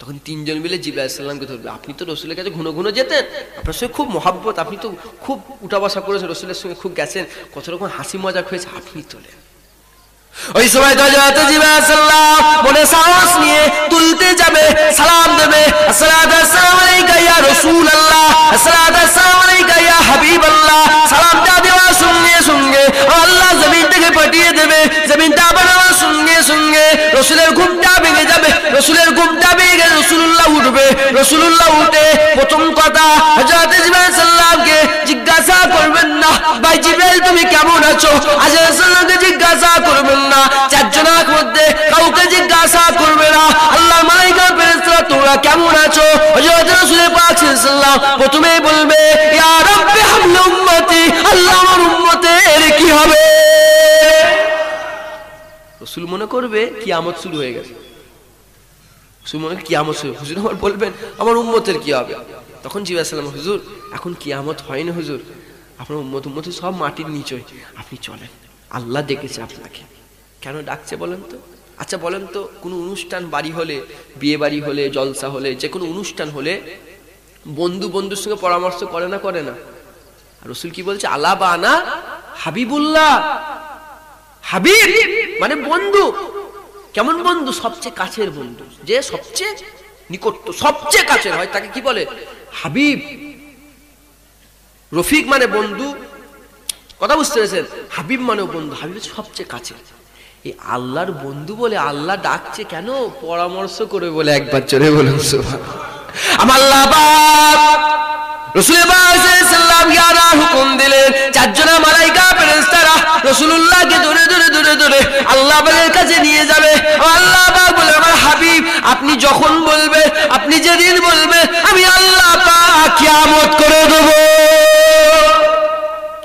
তখন 3 জন মিলে জিবরাইল আলাইহিস সালামকে ধরবে, আপনি তো রসুলের কাছে ঘন ঘন যেতেন, আপনার সঙ্গে খুব মহাব্বত, আপনি তো খুব উঠা বসা করেছেন, রসুলের সঙ্গে খুব গেছেন, কত রকম হাসি মজা হয়েছে, আপনি তোলেন। ওই সময় তো হযরত জিবরাইল আলাইহিস সালাম মনে সাহস নিয়ে তুলতে যাবে, সালাম দেবে, আসসালাতু আসসালামু আলাইকা ইয়া রাসূলুল্লাহ, আসসালাতু আসসালামু আলাইকা ইয়া হাবিবাল্লাহ। সালামটা দেওয়ার সঙ্গে সঙ্গে আল্লাহ জমিন থেকে পাঠিয়ে দেবে, জমিনটা বানানোর সঙ্গে সঙ্গে রসুলের ঘুমটা ভেঙে যাবে। রসুলের ঘুমটা ভেঙে গেলে রসুলুল্লাহ উঠবে। রসুলুল্লাহ উঠে প্রথম কথা হযরত জিবরাইল সাল্লামকে জিজ্ঞাসা করবেন না, ভাই জিবরাইল তুমি কেমন আছো? আজরাইল সাল্লামকে জিজ্ঞাসা করবেন না, 4 জনের মধ্যে কাউকে জিজ্ঞাসা করবে না। আল্লাহর মালাইকা ফেরেশতারা তোমরা কেমন আছো? হযরত রাসূল পাক সাল্লাল্লাহু আলাইহি ওয়াসাল্লাম প্রথমে বলবে ইয়া রাব্বি হামলি উম্মতি, আল্লাহ আমার উম্মতের কি হবে? রসুল মনে করবে কিয়ামত শুরু হয়ে গেছে, রসুল মনে কিয়ামত শুরু। হুজুর আমার বলবেন আমার উম্মতের কি হবে? তখন জিবরাইল আলাইহিস সালাম হুজুর এখন কিয়ামত হয়নি হুজুর, আপনার উম্মত সব মাটির নিচে, আপনি চলেন, আল্লাহ ডেকেছে আপনাকে। কেন ডাকছে বলেন তো? আচ্ছা বলেন তো, কোনো অনুষ্ঠান বাড়ি হলে, বিয়ে বাড়ি হলে, জলসা হলে, যে কোনো অনুষ্ঠান হলে বন্ধু বন্ধুর সঙ্গে পরামর্শ করে না, করে না? আর রসুল কি বলছে? আলা বানা হাবিবুল্লাহ, হাবিব মানে বন্ধু। কেমন বন্ধু? সবচেয়ে কাছের বন্ধু, যে সবচেয়ে নিকট, সবচেয়ে কাছের হয় তাকে কি বলে? হাবিব। রফিক মানে বন্ধু, কথা বুঝতে পেরেছেন? হাবিব মানে বন্ধু, হাবিব সবচেয়ে কাছে। এই আল্লাহর বন্ধু বলে আল্লাহ ডাকছে কেন? পরামর্শ করে বলে। একবার জোরে বলুন সুবহানাল্লাহ। আমার আল্লাহ পাক রাসূল পাক সাল্লাল্লাহু আলাইহি ওয়াসাল্লাম হুকুম দিলেন, 4 জন মালাইকা ফেরেশতারা রাসূলুল্লাহকে ধরে ধরে ধরে ধরে আল্লাহ পাকের কাছে নিয়ে যাবে। আল্লাহ পাক বলে আমার হাবিব আপনি যখন বলবে, আপনি যেদিন বলবে, আমি আল্লাহ পাক কিয়ামত করে দেব।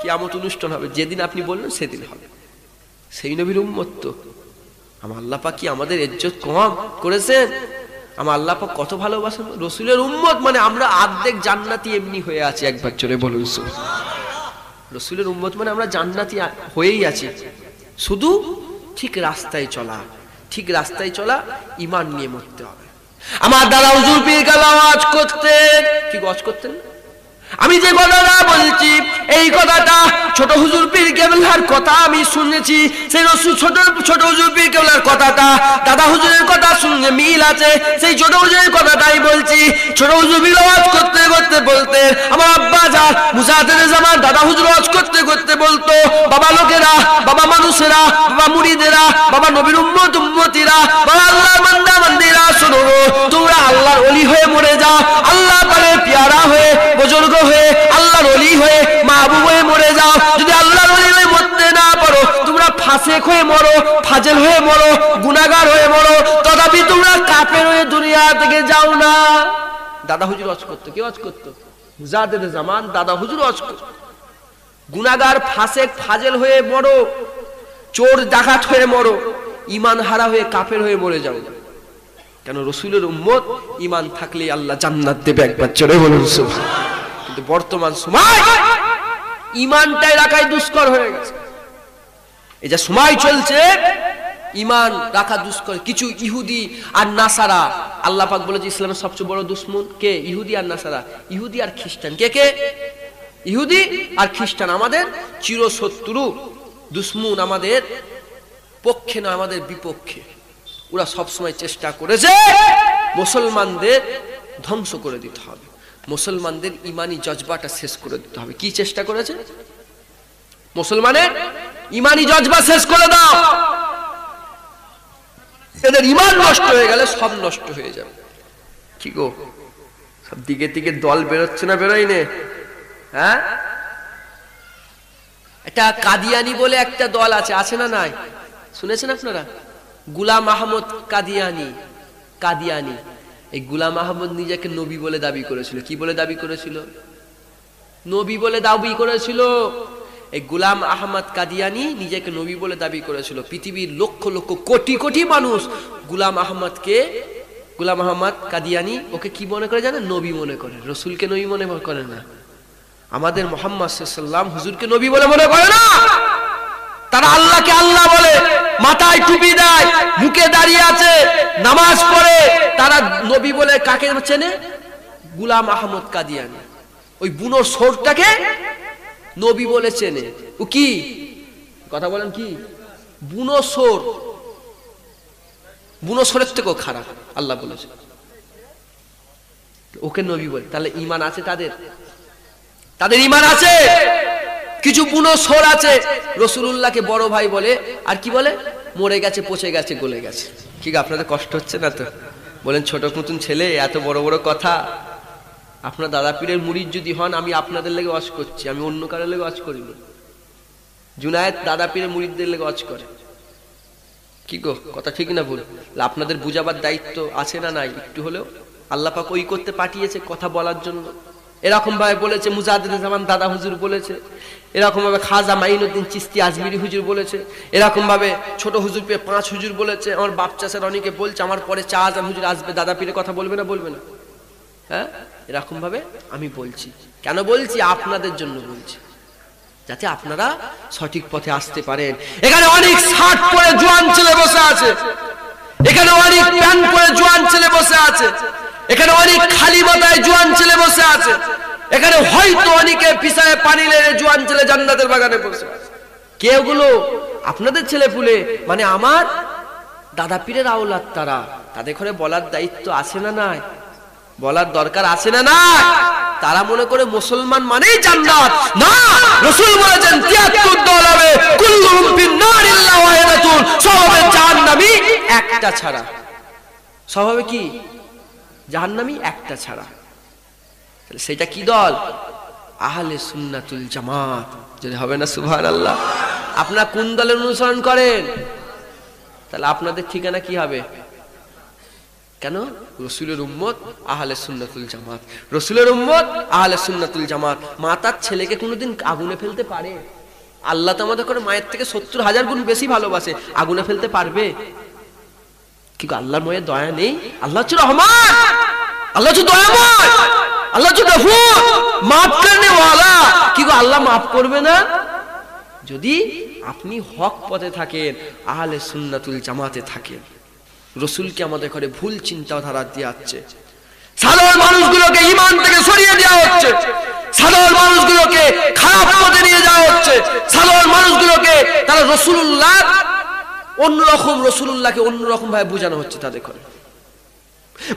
কিয়ামত অনুষ্ঠান হবে, যেদিন আপনি বলবেন সেদিন হবে। সেই নবীর উম্মত তো। আমার আল্লাহ পাক কি আমাদের ইজ্জত কম করেছেন? আমার আল্লাহ পাক কত ভালোবাসেন। রসুলের উম্মত মানে আমরা অর্ধেক জান্নাতি এমনি হয়ে আছি। একবার জোরে বলুন সুবহানাল্লাহ। রসুলের উম্মত মানে আমরা জান্নাতি হয়েই আছি, শুধু ঠিক রাস্তায় চলা, ঠিক রাস্তায় চলা, ঈমান নিয়ে মরতে হবে। আমার দাদা হুজুর পীর কালা ওয়াজ করতেন, কি ওয়াজ করতেন? আমি যে কথাটা বলছি এই কথাটা ছোট হুজুর পীর কেবলার কথা আমি শুনেছি। সেই ছোট হুজুর পীর কেবলার কথাটা দাদা হুজুরের কথা শুনে মিল আছে, সেই ছোট হুজুরের কথাটাই বলছি। ছোট হুজুর পীর ওয়াজ করতে করতে বলতে, আমার আব্বা যা মুজাহিদের জামান দাদা হুজুর ওয়াজ করতে করতে বলতো, বাবা লোকেরা, বাবা মানুষেরা, বাবা মুরিদেরা, বাবা নবীর উম্মত উম্মতিরা, বাবা আল্লাহর বান্দা বান্দিরা, শোনো তোমরা আল্লাহর ওলি হয়ে মরে যাও, আল্লাহ পাকের পেয়ারা হয়ে, বুজুর্গ হয়ে, আল্লাহর ওলি হয়ে, মাহবুব হয়ে মরে যাও। যদি আল্লাহর ওলি হয়ে মরতে না পারো, তোমরা ফাসেক হয়ে মরো, ফাজেল হয়ে মরো, গুনাহগার হয়ে মরো, তথাপি তোমরা কাফের হয়ে দুনিয়া থেকে যাও না। দাদা হুজুর ওয়াজ করতো, কি ওয়াজ করতো? মুজাহিদের জামান দাদা হুজুর ওয়াজ করতো, গুনাহগার, ফাসেক, ফাজেল হয়ে মরো, চোর ডাকাত হয়ে মরো, ঈমান হারা হয়ে কাফের হয়ে মরে যাও। কেন? রসুলের উম্মত ঈমান থাকলে আল্লাহ জান্নাত দেবে। একবার জোরে বলুন সুবহানাল্লাহ। কিন্তু বর্তমান সময় ঈমানটাই রাখাই দুষ্কর হয়ে গেছে। এই যে সময় চলছে, ঈমান রাখা দুষ্কর। কিছু ইহুদি আর নাসারা, আল্লাহ পাক বলেছে ইসলামের সবচেয়ে বড় দুশমন কে? ইহুদি আর নাসারা, ইহুদি আর খ্রিস্টান। কে কে? ইহুদি আর খ্রিস্টান আমাদের চিরশত্রু, দুশমন, আমাদের পক্ষে নয়, আমাদের বিপক্ষে। ওরা সবসময় চেষ্টা করেছে মুসলমানদের ধ্বংস করে দিতে হবে, মুসলমানদের ইমানি জজবাটা শেষ করে দিতে হবে। কি চেষ্টা করেছে? মুসলমানের ইমানি জজবা শেষ করে দাও। এদের ঈমান নষ্ট হয়ে গেলে সব নষ্ট হয়ে যাবে। কি গো, সব দিকে দিকে দল বেরোচ্ছে না বেরোয় নে? হ্যাঁ, একটা কাদিয়ানি বলে একটা দল আছে, আছে না নাই? শুনেছেন আপনারা? গুলাম আহমদ কাদিয়ানি। কাদিয়ানি, এই গুলাম আহমদ নিজেকে নবী বলে দাবি করেছিল। কি বলে দাবি করেছিল? নবী বলে দাবি করেছিল। এই গুলাম আহমদ কাদিয়ানি নিজেকে নবী বলে দাবি করেছিল। পৃথিবীর লক্ষ লক্ষ কোটি কোটি মানুষ গুলাম আহমদ কাদিয়ানি ওকে কি মনে করে জানেন? নবী মনে করে। রসুলকে নবী মনে করে না। আমাদের মুহাম্মদ সাল্লাল্লাহু আলাইহি ওয়াসাল্লাম হুজুরকে নবী বলে মনে করে না। তারা আল্লাহকে আল্লাহ বলে, মাথায় টুপি দেয়, মুখে দাঁড়িয়ে আছে, নামাজ পড়ে। তারা নবী বলে কাকে চেনে? গুলাম আহমদ কাদিয়ানি। ওই বুনো সোরটাকে নবী বলে চেনে। ও কি কথা বলেন? কি বুনো সোর? বুনো সোরের থেকেও খারাপ আল্লাহ বলেছে, ওকে নবী বলে। তাহলে ঈমান আছে তাদের? তাদের ঈমান আছে। কিছু বুনো সোর আছে রাসূলুল্লাহকে বড় ভাই বলে, আর কি বলে? মরে গেছে, পচে গেছে, গলে গেছে। কি আপনাদের কষ্ট হচ্ছে না তো? বলেন ছোট নতুন ছেলে, এত বড় বড় কথা। আপনার দাদা পীরের মুরিদ যদি হন, আমি আপনাদের লেগে ওয়াজ করছি, আমি অন্য কারোর লেগে ওয়াজ করি না। জুনায়েদ দাদা পীরের মুরিদদের লেগে ওয়াজ করে। কি গো, কথা ঠিক না ভুল? আপনাদের বুঝাবার দায়িত্ব আছে না নাই? একটু হলেও আল্লাহ পাক ওই করতে পাঠিয়েছে কথা বলার জন্য। এরকম ভাবে বলেছে মুজাদ্দিদ জামান দাদা হুজুর বলেছে, এরকম ভাবে খাজা মাইনুদ্দিন চিশতি আজমিরি হুজুর বলেছে, এরকম ভাবে ছোট হুজুর পে 5 হুজুর বলেছে। আমার বাপ চাচার অনেকে বলছে আমার পরে 4 হাজার হুজুর আসবে, দাদা পীরের কথা বলবে না? বলবে না? হ্যাঁ, এরকম ভাবে আমি বলছি। কেন বলছি? আপনাদের জন্য বলছি, যাতে আপনারা সঠিক পথে আসতে পারেন। এখানে অনেক শার্ট পরে জোয়ান ছেলে বসে আছে, এখানে অনেক প্যান্ট পরে জোয়ান ছেলে বসে আছে, এখানে অনেক খালি মাথায় জোয়ান ছেলে বসে আছে, এখানে হয়তো অনেকে পিছায় পানি লেগে জোয়ান ছেলে জান্নাতের বাগানে বসে আছে। কে ওগুলো? আপনাদের ছেলে পুলে, মানে আমার দাদা পীরের আওলাদ। তারা, তাদের ঘরে বলার দায়িত্ব আছে না নাই? বলার দরকার আছে না নাই? তারা মনে করে মুসলমান মানেই জান্নাত। না, রাসূল বলেছেন 73 দল হবে, কুল্লুহুম ফিন-নার ইল্লা ওয়াহিদাতুন, সব হবে জাহান্নামী একটা ছাড়া। সব হবে কি? জাহান্নামী একটা ছাড়া। তাহলে সেটা কি দল? আহলে সুন্নাতুল জামাত। যদি হবে না সুবহানাল্লাহ। আপনারা কোন দলের অনুসরণ করেন? তাহলে আপনাদের ঠিকানা কি হবে? কেন? রসুলের উম্মত, আহলে সুন্নাতুল জামাত। রসুলের উম্মত, আহলে সুন্নাতুল জামাত। মাতার ছেলেকে কোনোদিন আগুনে ফেলতে পারে? আল্লাহ তো আমাদের করে মায়ের থেকে 70,000 গুণ বেশি ভালোবাসে, আগুনে ফেলতে পারবে? কি আল্লাহর মায়ের দয়া নেই? আল্লাহ হচ্ছে রহমান, আল্লাহ হচ্ছে দয়াময়, আল্লাহ হচ্ছে গফুর, মাফ করনে ওয়ালা। কি আল্লাহ মাফ করবে না? যদি আপনি হক পথে থাকেন, আহলে সুন্নাতুল জামাতে থাকেন। রসুলকে আমাদের ঘরে ভুল চিন্তাধারা দিয়ে যাচ্ছে, সাধারণ মানুষগুলোকে ঈমান থেকে সরিয়ে দেওয়া হচ্ছে, সাধারণ মানুষগুলোকে খারাপ পথে নিয়ে যাওয়া হচ্ছে, সাধারণ মানুষগুলোকে তারা রাসূলুল্লাহ অন্যরকম, রাসূলুল্লাহকে অন্যরকম ভাবে বোঝানো হচ্ছে তাদের ঘরে।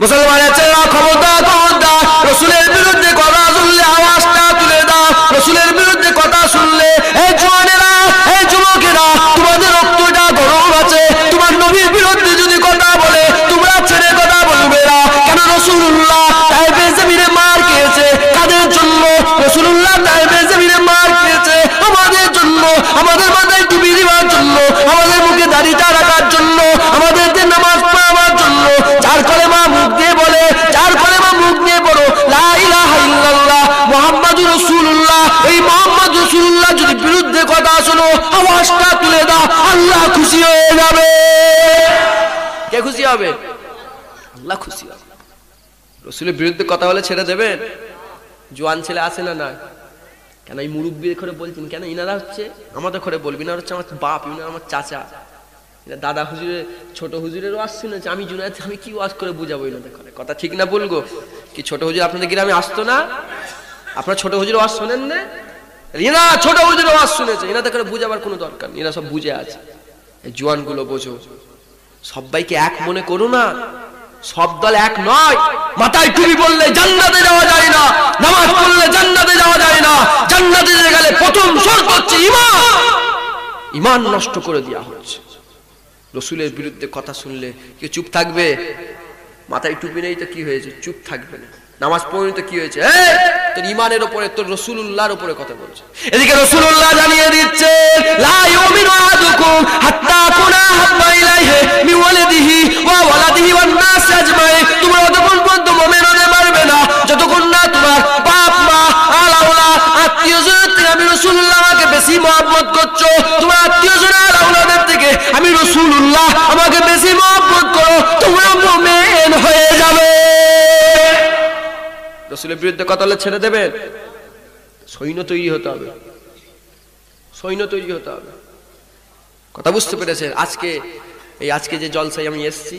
মুসলমানের ছেলেরা খবরদার, খবরদার, রাসূলের বিরুদ্ধে কথা শুনলে আওয়াজটা তুলে দাও। রাসূলের বিরুদ্ধে কথা শুনলে, এই জওয়ানেরা, এই যুবকেরা, তোমাদের রক্তটা গরম আছে। তোমার নবীর বিরুদ্ধে যদি কথা বলে, তোমরা ছেড়ে কথা বলবে না। কেন? রাসূলুল্লাহ তায়েফে জমিনে মার খেয়েছে। কাদের জন্য? রাসূলুল্লাহ তায়েফে জমিনে মার খেয়েছে আমাদের জন্য, আমাদের মাথায় টুপি দেওয়ার জন্য, আমাদের মুখে দাড়িটা রাখার জন্য, আমাদেরকে নামাজ পড়াবার জন্য। যার কলেমা মুখ দিয়ে বলে, যার কলেমা মুখ দিয়ে পড়ো লা ইলাহা ইল্লাল্লাহ মুহাম্মাদুর রাসূলুল্লাহ, এই মুহাম্মদ রাসূলুল্লাহ যদি বিরুদ্ধে কথা শোনো, আওয়াজটা তুলে দাও, আল্লাহ খুশি হয়ে যাবে। কে খুশি হবে? আল্লাহ খুশি হবে। রাসূলের বিরুদ্ধে কথা বলে ছেড়ে দেবেন? জোয়ান ছেলে আছে না না? কেন এই মুরব্বীর ঘরে বলছেন? কেন ইনারা হচ্ছে আমাদের ঘরে বলবি না, হচ্ছে আমার বাপ, ইনারা আমার চাচা, দাদা হুজুরের, ছোট হুজুরের ওয়াজ শুনেছে। আমি জুনায়েদ, আমি কি ওয়াজ করে বুঝাবো ইনাদের ঘরে? কথা ঠিক না বলবো? কি ছোট হুজুর আপনাদের গ্রামে আসতো না? আপনারা ছোট হুজুরের ওয়াজ শোনেন না? এরা ছোট হুজুরের ওয়াজ শুনেছে, এনাদের ঘরে বুঝাবার কোনো দরকার নেই, এরা সব বুঝে আছে। এই জোয়ানগুলো বোঝো, সবাইকে এক মনে করো না, সব দল এক নয়। মাথায় টুপি বললে জান্নাতে যাওয়া যায় না, নামাজ পড়লে জান্নাতে যাওয়া যায় না। জান্নাতে গেলে প্রথম শর্ত হচ্ছে ঈমান। ঈমান নষ্ট করে দেওয়া হচ্ছে। রসুলের বিরুদ্ধে কথা শুনলে কেউ চুপ থাকবে? মাথায় টুপি নেই তো কি হয়েছে, চুপ থাকবে না। নামাজ পড়নি তো কি হয়েছে, তোর ইমানের উপরে, তোর রাসূলুল্লাহর উপরে কথা বলছে। এদিকে রাসূলুল্লাহ জানিয়ে দিচ্ছে, লা ইউমিনু আহাদুকুম হাত্তা কুনা হাব্বা ইলাইহি মিন ওয়ালিদিহি ওয়া ওয়ালাদিহি ওয়ান নাস আজমাইন। তোমরা ততক্ষণ পর্যন্ত মুমিন হতে পারবে না যতক্ষণ না তোমার বাপ মা আলাউলা আত্মীয়স্বজন থেকে আমি রাসূলুল্লাহকে বেশি মহব্বত করছো। তোমার আত্মীয়স্বজন আলাউলাদের থেকে আমি রাসূলুল্লাহ আমাকে বেশি মহব্বত করো, তোমরা মুমিন হয়ে যাবে। রাসূলের বিরুদ্ধে কথা বলে ছেড়ে দেবেন? সৈন্য তৈরি হতে হবে, সৈন্য তৈরি হতে হবে। কথা বুঝতে পেরেছেন? আজকে যে জলসায় আমি এসেছি,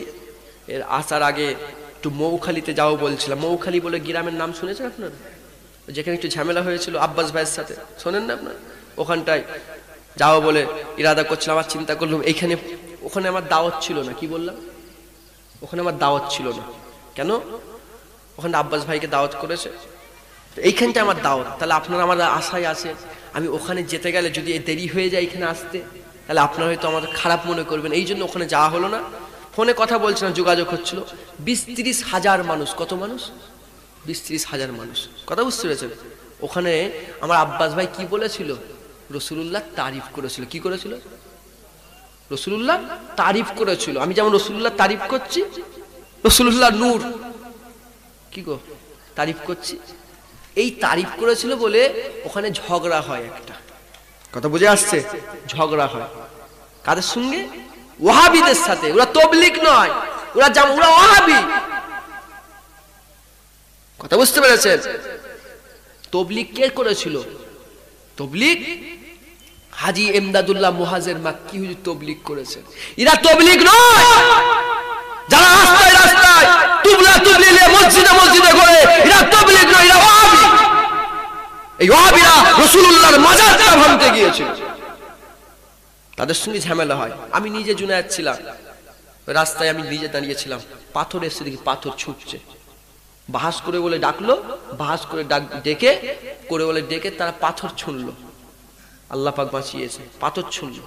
এর আসার আগে একটু মৌখালীতে যাও বলছিলাম। মৌখালী বলে গ্রামের নাম শুনেছেন আপনারা? যেখানে একটু ঝামেলা হয়েছিল আব্বাস ভাইয়ের সাথে, শোনেন না আপনার? ওখানটায় যাও বলে ইরাদা করছিলাম। আমার চিন্তা করলাম ওখানে আমার দাওয়াত ছিল না। কি বললাম? ওখানে আমার দাওয়াত ছিল না। কেন? ওখানে আব্বাস ভাইকে দাওয়াত করেছে, এইখানটা আমার দাওয়াত। তাহলে আপনারা আমার আশায় আছে, আমি ওখানে যেতে গেলে যদি দেরি হয়ে যায় এখানে আসতে, তাহলে আপনারা হয়তো আমাদের খারাপ মনে করবেন। এই জন্য ওখানে যাওয়া হলো না। ফোনে কথা বলছিলাম, যোগাযোগ হচ্ছিল। 20-30 হাজার মানুষ। কত মানুষ? 20-30 হাজার মানুষ। কথা বুঝতে পেরেছেন? ওখানে আমার আব্বাস ভাই কি বলেছিল? রাসূলুল্লাহ তারিফ করেছিল। কি করেছিল? রাসূলুল্লাহ তারিফ করেছিল। আমি যেমন রাসূলুল্লাহ তারিফ করছি, রাসূলুল্লাহ নূর কি গো তারিফ করছি। এই তারিফ করেছিল বলে ওখানে ঝগড়া হয়। একটা কথা বুঝে আসছে? ঝগড়া হয় কাদের সঙ্গে? ওয়াহাবিদের সাথে। ওরা তাবলীগ নয়, ওরা ওয়াহাবি। কথা বুঝতে পেরেছেন? তাবলীগ কে করেছিল? তাবলীগ হাজী ইমদাদুল্লাহ মুহাজির মাক্কি হুজুর তাবলীগ করেছেন। এরা তাবলীগ নয়। যারা রাস্তায় রাস্তায় তুবলা তুবলি নিয়ে মসজিদে মসজিদে করে, এরা তাবলীগ নয়, এরা ওয়াহাবি। এই ওয়াহাবিরা রাসূলুল্লাহর মাজারটা ভাঙতে গিয়েছিল, তাদের সঙ্গে ঝামেলা হয়। আমি নিজে জুনায়েদ ছিলাম, রাস্তায় আমি নিজে দাঁড়িয়েছিলাম, পাথর এসে দেখি পাথর ছুটছে। বাহাস করে বলে ডাকলো, বাহাস করে ডেকে ডেকে তারা পাথর ছুঁড়লো। আল্লাহ পাক বাঁচিয়েছে, পাথর ছুঁড়লো।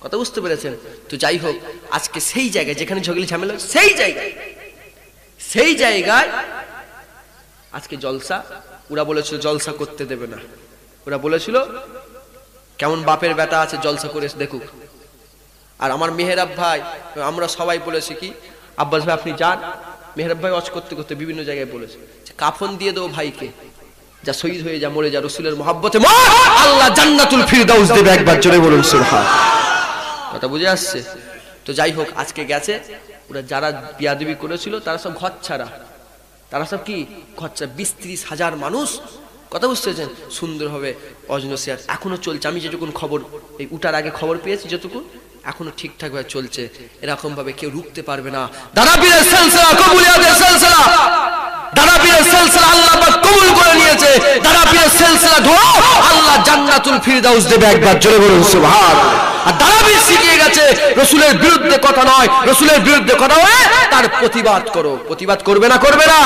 কথা বুঝতে পেরেছেন? তো যাই হোক, আজকে সেই জায়গায় যেখানে ঝগড়া ঝামেলা, সেই জায়গায় আজকে জলসা। ওরা বলেছিল জলসা করতে দেবে না। ওরা বলেছিল কেমন বাপের বেটা আছে, জলসা করে দেখুক। আর আমার মেহেরাব ভাই, আমরা সবাই বলেছি কি, আব্বাস ভাই আপনি যান। মেহেরাব ভাই ওয়াজ করতে করতে বিভিন্ন জায়গায় বলেছে কাফন দিয়ে দেবো ভাইকে, যা শহীদ হয়ে যা, মরে যা, রাসূলের মহব্বতে আল্লাহ জান্নাতুল ফিরদাউস দেবে। একবার জোরে বলুন সুবহানাল্লাহ। কথা বুঝে আসছে? তো যাই হোক, আজকে গেছে। ওরা যারা বিয়াদবি করেছিল তারা সব ঘর ছাড়া। তারা সব কি ঘর ছাড়া? 20-30 হাজার মানুষ। কথা বুঝতেছেন? সুন্দরভাবে অজনসিয়াত এখনো চলছে। আমি যেটুকুন খবর এই উঠার আগে খবর পেয়েছি, যতটুকু এখনো ঠিকঠাক ভাবে চলছে। এরকম ভাবে কেউ রুখতে পারবে না। দাদা পীরের সিলসিলা, কবুলিয়াতের সিলসিলা, দাদা পীরের সিলসিলা আল্লাহ পাক কবুল করে নিয়েছে। দাদা পীরের সিলসিলা ধরো, আল্লাহ জান্নাতুল ফিরদাউস দেবে। একবার জোরে বলুন সুবহানাল্লাহ। আর দাদা পীর শিখিয়ে গেছে রাসূলের বিরুদ্ধে কথা নয়, রাসূলের বিরুদ্ধে কথা হলে তার প্রতিবাদ করো। প্রতিবাদ করবে না? করবে না?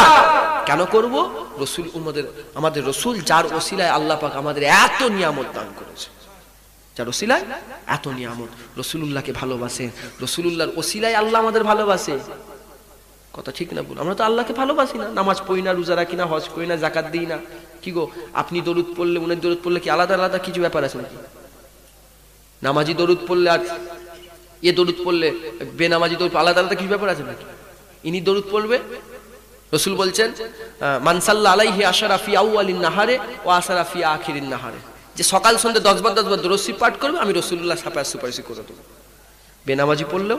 কেন করব? রাসূল আমাদের রাসূল, যার ওসিলায় আল্লাহ পাক আমাদের এত নিয়ামত দান করেছে, যার ওসিলায় এত নিয়ামত। রাসূলুল্লাহকে ভালোবাসেন, রাসূলুল্লাহর ওসিলায় আল্লাহ আমাদের ভালোবাসে। কথা ঠিক না বল? আমরা তো আল্লাহকে ভালোবাসি না, নামাজ পড়ি না, রোজা রাখি না, হজ করি না, যাকাত দিই না। কি গো, আপনি দরুদ পড়লে উনি দরুদ পড়লে কি আলাদা আলাদা কিছু ব্যাপার আছে নাকি? নামাজি দরুদ পড়লে আর দরুদ পড়লে, বেনামাজি দরুদ আলাদা আলাদা কিছু ব্যাপার আছে নাকি? ইনি দরুদ পড়বে, রাসূল বলছেন মান সাল্লা আলাইহি আশারা ফি আউয়ালিন নাহারে ওয়া আশারা ফি আখিরিন নাহারে, যে সকাল সন্ধ্যা 10 বার দরুদ শরীফ পাঠ করবে, আমি রাসূলুল্লাহ সাফায়াত সুপারিশ করে দেব। বেনামাজি পড়লেও,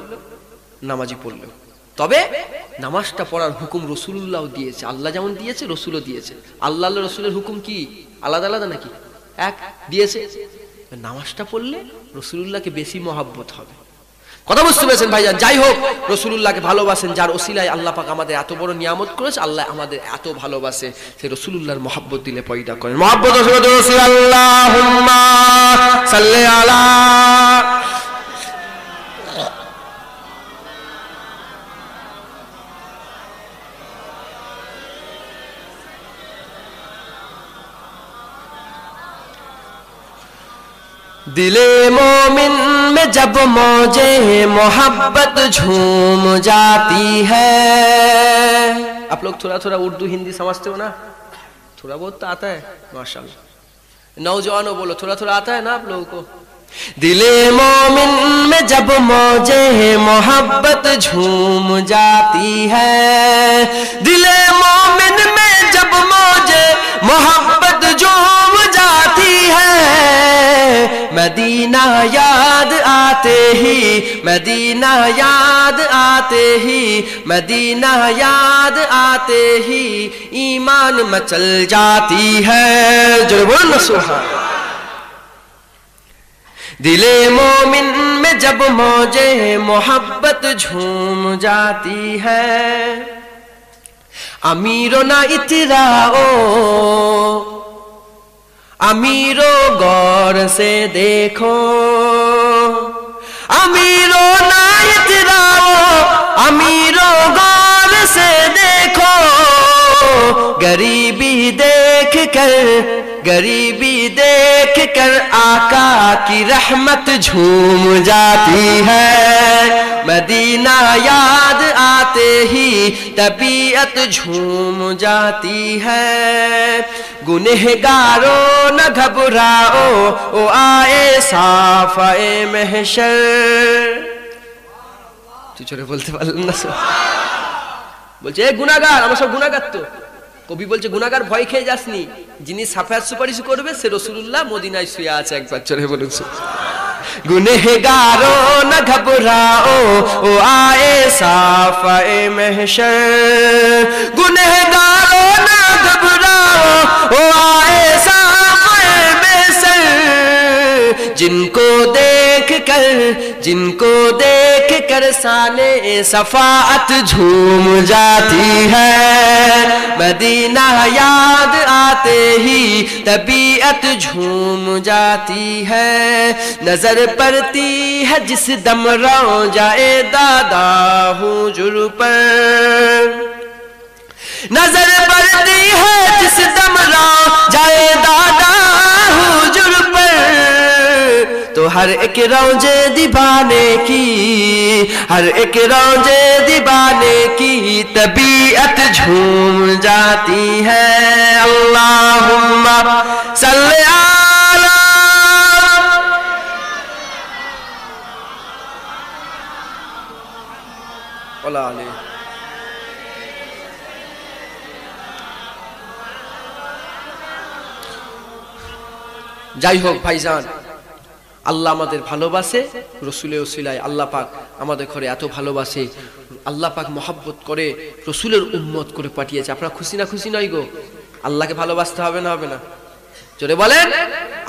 নামাজি পড়লেও। তবে নামাজটা পড়ার হুকুম রাসূলুল্লাহ দিয়েছে। আল্লাহ যেমন দিয়েছে, রাসূলও দিয়েছে। আল্লাহ রাসূলের হুকুম কি আলাদা আলাদা নাকি? এক দিয়েছে। নামাজটা পড়লে রাসূলুল্লাহকে বেশি মহব্বত হবে। কথা বুঝতে পেরেছেন ভাইজান? যাই হোক, রাসূলুল্লাহকে ভালোবাসেন, যার ওসিলায় আল্লাহ পাক আমাদের এত বড় নিয়ামত করেছে। আল্লাহ আমাদের এত ভালোবাসে, সেই রাসূলুল্লাহর মহব্বত দিলে পয়দা করেন। মহব্বত রাসূল, আল্লাহুম্মা সাল্লি আলা। दिले मोमिन में जब मौजे मोहब्बत झूम जाती है। आप लोग थोड़ा थोड़ा उर्दू हिंदी समझते हो ना? थोड़ा बहुत तो आता है माशाल्लाह। नौजवानों बोलो थोड़ा थोड़ा आता है ना आप लोगों को? दिले मोमिन में जब मौजे मोहब्बत झूम जाती है, दिले मोमिन में जब मौजे मोहब्बत झूम जाती है, मदीना याद आते ही, मदीना याद आते ही, मदीना याद आते ही ईमान मचल जाती है। जो बोलो सुभान। दिले मोमिन में जब मौजे मोहब्बत झूम जाती है, अमीरो ना इतराओ, अमीरो गौर से देखो, अमीरो ना इतराओ, अमीरो गौर से देखो, गरीबी देख कर, गरीबी देख कर आका की रहमत झूम जाती है, मदीना याद आते ही तबीयत झूम जाती है। गुनहगारों न घबराओ, ओ आए साफ़े महशर। তুই চলে বলতে পারলেন না? বলছে এ গুনাহগার, আমরা সব গুনাহগার। তো কবি বলছে গুনাহগার ভয় খেয়ে যাসনি, যিনি সাফায়াত সুপারিশ করবে সে রাসূলুল্লাহ মদিনায় শুয়ে আছে। একবার চলে বলুন गुनहगारों न घबराओ, ओ आए साफ़े महशर, गुनहगारों न घबराओ, ओ आए साफ़े महशर, जिनको देख कर, जिनको देख कर साने सफाअत झूम जाती है, मदीना याद आते ही तबीयत झूम जाती है। नजर पड़ती है जिस दम रौज़ाए दादा हुजूर पर, नजर पड़ती है जिस दम रौज़ाए दादा हुजूर पर, तो हर एक रौज़े दीवाने की, हर एक रौज़े दीवाने की तबीयत झूम जाती है। अल्लाहुम्मा सल्ली अला। যাই হোক ভাইজান, আল্লাহ আমাদের ভালোবাসে, রসুলের ওসিলায় আল্লাহ পাক আমাদের ঘরে এত ভালোবাসে, আল্লাহ পাক মহব্বত করে রসুলের উম্মত করে পাঠিয়েছে। আপনারা খুশি না খুশি নয় গো? আল্লাহকে ভালোবাসতে হবে না হবে না? জোরে বলেন।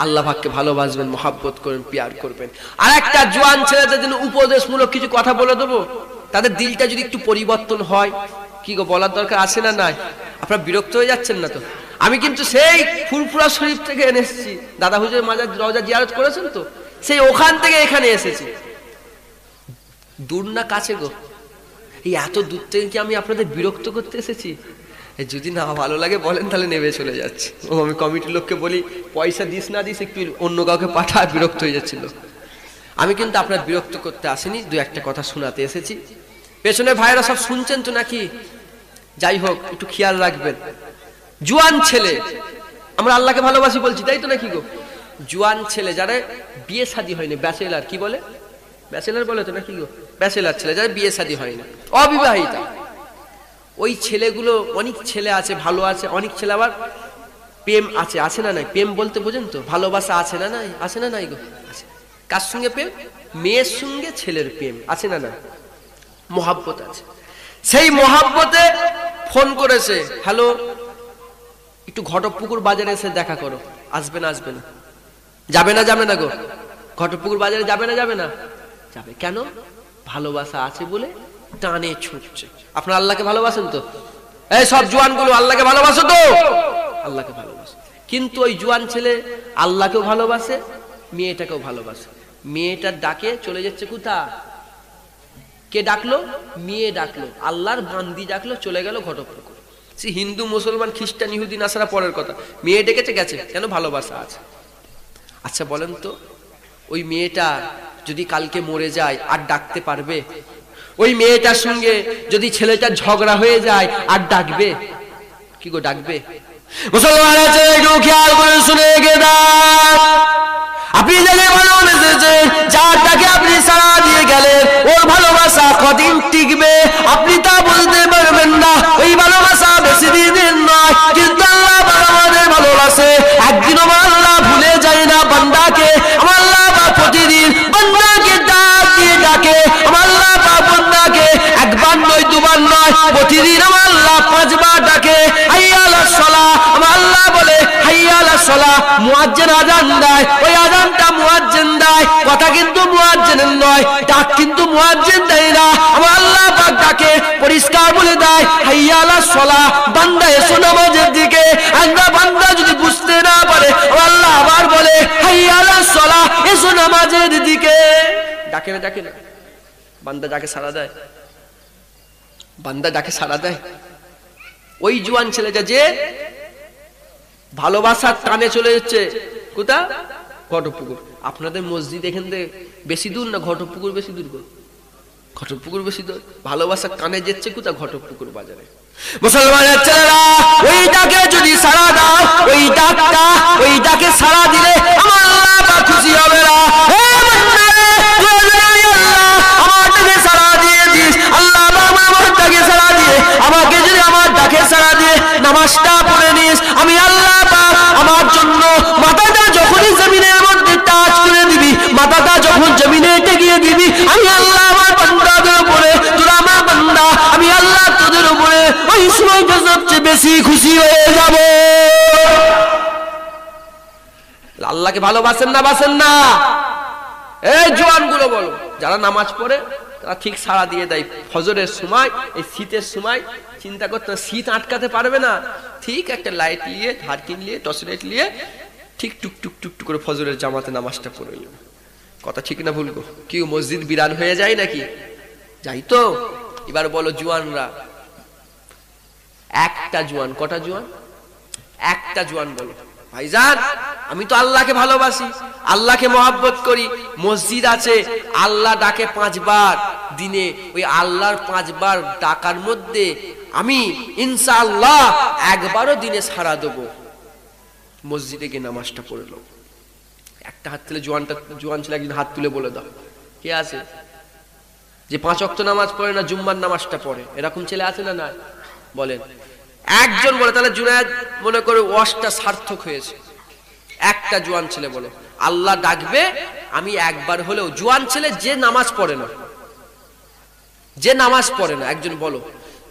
আল্লাহ পাককে ভালোবাসবেন, মহব্বত করবেন, প্যার করবেন। আর একটা জওয়ান ছেলেদের জন্য উপদেশমূলক কিছু কথা বলে দেবো, তাদের দিলটা যদি একটু পরিবর্তন হয়, কি গো বলার দরকার আছে না নাই? আপনারা বিরক্ত হয়ে যাচ্ছেন না তো? আমি কিন্তু সেই ফুরফুরা শরীফ থেকে এনে এসেছি, দাদা হুজুর মাজার রওজা জিয়ারত করেছেন তো, সেই ওখান থেকে এখানে এসেছি। দূর না কাছে গো? এই এত দূর থেকে কি আমি আপনাদের বিরক্ত করতে এসেছি? যদি না ভালো লাগে বলেন, তাহলে নেমে চলে যাচ্ছি। ও আমি কমিটির লোককে বলি পয়সা দিস না দিস একটু অন্য কাউকে পাঠা, বিরক্ত হয়ে যাচ্ছিল। আমি কিন্তু আপনার বিরক্ত করতে আসিনি, দু একটা কথা শোনাতে এসেছি। পেছনে ভাইরা সব শুনছেন তো নাকি? যাই হোক একটু খেয়াল রাখবেন। জওয়ান ছেলে, আমরা আল্লাহকে ভালোবাসি বলছি তাই তো নাকি গো? জওয়ান ছেলে যারা বিয়ে শাদী হয়নি, ব্যাচেলার, কি বলে ব্যাচেলার বলে তো নাকি গো? ব্যাচেলার ছেলে যারা বিয়ে শাদী হয়নি, অবিবাহিতা, ওই ছেলেগুলো, অনেক ছেলে আছে ভালো আছে, অনেক ছেলে আবার প্রেম আছে, আছে না নাই? প্রেম বলতে বোঝেন তো? ভালোবাসা আছে না নাই? আছে না নাই গো? আছে। কার সঙ্গে প্রেম? মেয়ের সঙ্গে ছেলের প্রেম আছে না না? মহাব্বত আছে। সেই মহাব্বতে ফোন করেছে, হ্যালো একটু ঘটকপুকুর বাজারে এসে দেখা করো। আসবে না? আসবে না? যাবে না? যাবে না গো? ঘটকপুকুর বাজারে যাবে না? যাবে না? যাবে। কেন? ভালোবাসা আছে বলে টানে ছুটছে। আপনারা আল্লাহকে ভালোবাসেন তো? এই সব জওয়ানগুলো আল্লাহকে ভালোবাসো তো? আল্লাহকে ভালোবাসে। কিন্তু ওই জওয়ান ছেলে আল্লাহকেও ভালোবাসে, মেয়েটাকেও ভালোবাসে। মেয়েটার ডাকে চলে যাচ্ছে কোথায়? কে ডাকলো? মেয়ে ডাকলো, আল্লাহর বান্দি ডাকলো, চলে গেল ঘটকপুকুর। সে হিন্দু মুসলমান খ্রিস্টান ইহুদি নাসারা পরের কথা, মেয়ে ডেকেছে গেছে, কেন? ভালোবাসা আছে। আচ্ছা বলেন তো, ওই মেয়েটা যদি কালকে মরে যায় আর ডাকতে পারবে? ওই মেয়েটার সঙ্গে যদি ছেলেটার ঝগড়া হয়ে যায় আর ডাকবে? কি গো ডাকবে? মুসলমান আছে, একটু খেয়াল করে শুনে গেদা, আপনি যাকে ভালোবেসেছেন, যারটাকে আপনি সাড়া দিয়ে গেলেন, ওর ভালোবাসা কদিন টিকবে আপনি তা বলতে পারবেন না। ওই ভালোবাসা বেশি দিনের নয়, কিন্তু আল্লাহ আমাদের ভালোবাসে। একদিন আমার আল্লাহ ভুলে যায় না বান্দাকে। আমার আল্লাহ প্রতিদিন বান্দাকে ডাক দিয়ে ডাকে। আমার আল্লাহ বান্দাকে একবার নয়, দুবার নয়, প্রতিদিন আমার আল্লাহ 5 বার ডাকে। হাইয়া আলাস সালাহ, আমার আল্লাহ বলে হাইয়া আলাস সালাহ। মুয়াজ্জিন আযান দেয়, ওই আযানটা মুয়াজ্জিন দেয়, কথা কিন্তু মুয়াজ্জিনের নয়, ডাক কিন্তু মুয়াজ্জিন দেয় না। আমার আল্লাহ পাক ডাকে, পরিষ্কার বলে দেয় হাইয়া আলাস সালাহ, বান্দা এসো নামাজের দিকে। একটা বান্দা যদি বুঝতে না পারে, আমার আল্লাহ আবার বলে হাইয়া আলাস সালাহ, এসো নামাজের দিকে। ডাকে না? ডাকে না? বান্দা ডাকে সাড়া দেয়? বান্দা ডাকে সাড়া দেয়? ওই জোয়ান ছেলেটা যে ভালোবাসার টানে চলে যাচ্ছে কোথা? ঘটকপুকুর। আপনাদের মসজিদ এখান থেকে বেশি দূর না ঘটকপুকুর বেশি দূর? ঘটকপুকুর বেশি দূর। ভালোবাসার টানে যাচ্ছে কোথা? ঘটকপুকুর বাজারে। মুসলমানের ছেলেরা, ওই ডাকে যদি সাড়া দাও, ওই ডাকটা, ওই ডাকে সাড়া দিলে আমার আল্লাহ খুশি হবে না। আমাকে যদি আমার ডাকে সাড়া দিয়ে নামাজটা পড়ে নিস, আমি আল্লাহ পাক আমার জন্য মাথাটা যখনই জমিনের মধ্যে টাচ করে দিবি, মাথাটা যখন জমিনে টেকিয়ে দিবি, আমি আল্লাহ আমার বান্দাদের উপরে, তোরা আমার বান্দা, আমি আল্লাহ তোদের উপরে ওই সময়টা সবচেয়ে বেশি খুশি হয়ে যাব। আল্লাহকে ভালোবাসেন না বাসেন না? এই জওয়ানগুলো বলো, যারা নামাজ পড়ে তারা ঠিক সাড়া দিয়ে দেয়। ফজরের সময়, এই শীতের সময় চিন্তা করতে, শীত আটকাতে পারবে না, ঠিক একটা লাইট নিয়ে, ধারকিন নিয়ে, টর্চ লাইট নিয়ে ঠিক টুক টুক টুক টুক করে ফজরের জামাতে নামাজটা পড়ে নিল। কথা ঠিক না ভুল গো? কি মসজিদ বিরান হয়ে যায় নাকি? যাই তো। এবার বলো জওয়ানরা, একটা জওয়ান, কটা জওয়ান? একটা জওয়ান বলো ভাইজান আমি তো আল্লাহকে ভালোবাসি, আল্লাহকে মহব্বত করি, মসজিদ আছে, আল্লাহ ডাকে 5 বার দিনে, ওই আল্লাহর 5 বার ডাকার মধ্যে আমি ইনশাআল্লাহ একবারও দিনে সাড়া দেবো, মসজিদে গিয়ে নামাজটা পড়ে নেব। একটা হাত তুলে, জোয়ান ছেলে একদিন হাত তুলে বলে দাও কে আছে যে 5 ওয়াক্ত নামাজ পড়ে না, জুম্মার নামাজটা পড়ে? এরকম ছেলে আছে না? না বলেন একজন বলে, তাহলে জুনায়েদ মনে করে ওয়াজটা সার্থক হয়েছে। একটা জোয়ান ছেলে বলো আল্লাহ ডাকবে আমি একবার হলেও, জোয়ান ছেলে যে নামাজ পড়ে না, যে নামাজ পড়ে না, একজন বলো